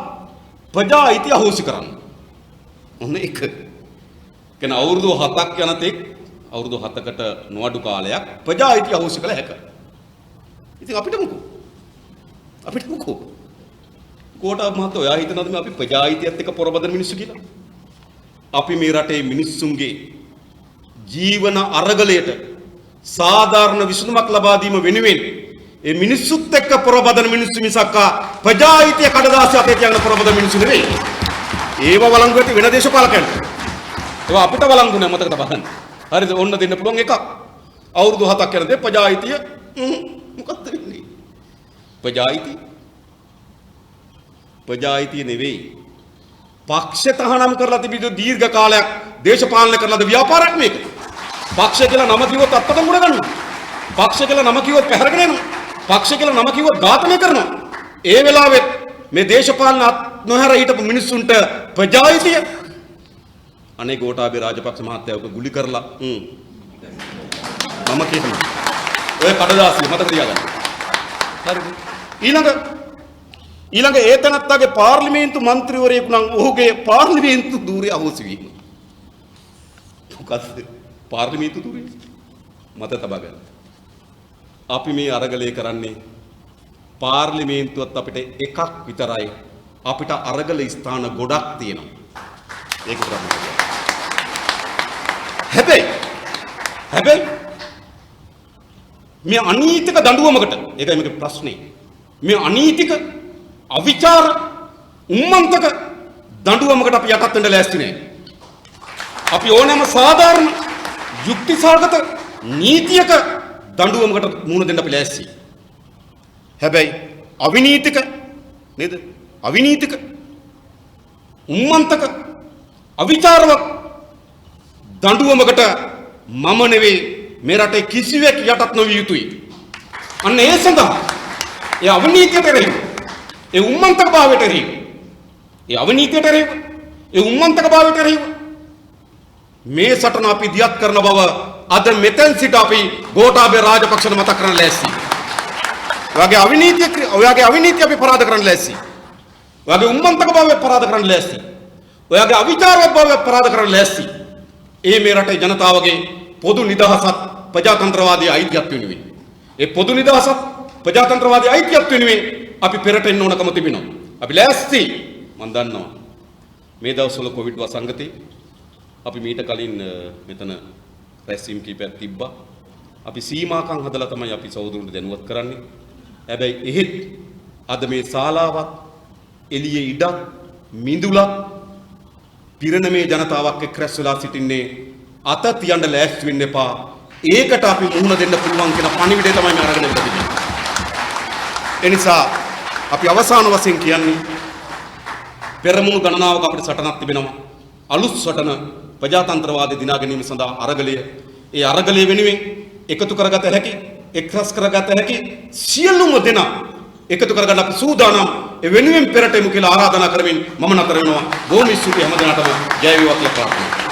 [SPEAKER 1] ප්‍රජා අයිතිය අහෝසි කරන්න. ඔන්න එක. කියන අවුරුදු 7ක් යන තෙක් අවුරුදු 7කට නොඅඩු කාලයක් ප්‍රජා අයිතිය අහෝසි කළ හැක. ඉතින් අපිට මොකෝ? කොටා මහත්තයා ඔයා හිතනවද මේ අපි ප්‍රජා අයිතියත් එක්ක පොරබදන මිනිස්සු කියලා? අපි මේ රටේ මිනිස්සුන්ගේ ජීවන අරගලයට සාධාරණ විසඳුමක් ලබා දීම වෙනුවෙන් ඒ මිනිස්සුත් එක්ක පොරබදන මිනිස්සු මිසක් ප්‍රජා අයිතිය කඩදාසිය අතේ තියන පොරබදන මිනිස්සු නෙවෙයි. ඒව වළංගු ඇති වෙන දේශපාලකයන්ට. ඒවා අපිට වළංගු නැහැ මතක තබන්න. හරිද? ඔන්න දෙන්න පුළුවන් එකක්. අවුරුදු 7ක් යනදී ප්‍රජා අයිතිය මොකක්ද වෙන්නේ? ප්‍රජා අයිතිය නෙවෙයි. පක්ෂ තහනම් කරලා තිබිච්ච දීර්ඝ කාලයක් දේශපාලනය කරලාද ව්‍යාපාරයක් මේක. පක්ෂ කියලා නම කිව්වොත් අත්තට මුණ ගන්නවා. පක්ෂ කියලා නම කිව්වොත් පැහැරගෙන යනවා. පක්ෂ කියලා නම කිව්වොත් ඝාතනය කරනවා. ඒ වෙලාවෙත් මේ දේශපාලන නොහැර හිටපු මිනිස්සුන්ට ප්‍රජායිතිය අනේ ගෝඨාභය රාජපක්ෂ මහත්තයා උක ගුලි කරලා මම කියනවා. ඔය කඩදාසිය මතක තියාගන්න. හරිද? ඊළඟ ඒ තනත්තාගේ පාර්ලිමේන්තු මන්ත්‍රීවරයෙකු නම් ඔහුගේ පාර්ලිමේන්තු ධූරය අහෝසි වීම. මොකක්ද? පාර්ලිමේන්තු ධූරය මත තබා ගන්න. අපි මේ අරගලය කරන්නේ පාර්ලිමේන්තුවත් අපිට එකක් විතරයි. අපිට අරගල ස්ථාන ගොඩක් තියෙනවා. ඒක තමයි. හැබැයි මේ අනීතික දඬුවමකට ඒකයි මේක ප්‍රශ්නේ. මේ අනීතික අවිචාර උම්මන්තක දඬුවමකට අපි යටත් වෙන්න ලෑස්ති නෑ. අපි ඕනෑම සාධාරණ යුක්තිසහගත නීතියක දඬුවමකට මුහුණ දෙන්න අපි ලෑස්ති. හැබැයි අවිනීතික නේද? අවිනීතික උම්මන්තක අවිචාරවත් දඬුවමකට මම නෙවෙයි මේ රටේ කිසිවෙක් යටත් නොවිය යුතුයි. අන්න ඒ සඳහා ඒ අවිනීතියට එරෙහිව ඒ උම්මන්තක භාවයට එරෙහිව ඒ අවිනීතියට එරෙහිව ඒ උම්මන්තක භාවයට එරෙහිව මේ සටන අපි දියත් කරන බව අද මෙතෙන් සිට අපි ගෝඨාභය රාජපක්ෂට මතක් කරන්න ලෑස්ති. ඔයාගේ අවිනීතිය අපි පරාද කරන්න ලෑස්ති. ඔයාගේ උම්මන්තක භාවය පරාද කරන්න ලෑස්ති. ඔයාගේ අවිචාරවත් භාවය පරාද කරන්න ලෑස්ති. ඒ මේ රටේ ජනතාවගේ පොදු නිදහසත් ප්‍රජාතන්ත්‍රවාදී අයිතියක් වෙනුවෙන්. ඒ පොදු නිදහසත් ප්‍රජාතන්ත්‍රවාදී අයිතියක් වෙනුවෙන් අපි පෙරට එන්න ඕනකම තිබෙනවා. අපි ලෑස්ති. මම දන්නවා මේ දවස්වල කොවිඩ් වසංගතේ අපි මීට කලින් මෙතන රැස්වීම් කීපයක් තිබ්බා. අපි සීමාකම් හදලා තමයි අපි සහෝදරුන්ට දැනුවත් කරන්නේ. හැබැයි එහෙත් අද මේ ශාලාවත් එළියේ ඉඩක් මිඳුලක් පිරෙන මේ ජනතාවක් එක්ක රැස් වෙලා සිටින්නේ අත තියන්න ලෑස්ති වෙන්න එපා. ඒකට අපි මුහුණ දෙන්න පුළුවන් කියන පණිවිඩය තමයි මේ අරගෙන ඉන්නේ. ඒ නිසා අපි අවසාන වශයෙන් කියන්නේ පෙරමුණු ගණනාවක අපිට සටනක් තිබෙනවා. අලුත් සටන ප්‍රජාතන්ත්‍රවාදී දිනා ගැනීම සඳහා අරගලය. ඒ අරගලය වෙනුවෙන් එකතු කරගත හැකි, එක්රස් කරගත හැකි සියලුම දෙනා එකතු කරගන්න අපි සූදානම්. ඒ වෙනුවෙන් පෙරට එමු කියලා ආරාධනා කරමින් මම නතර වෙනවා. බොහොම ස්තුතියි හැම දිනකටම ජය වේවා කියලා ප්‍රාර්ථනා කරනවා.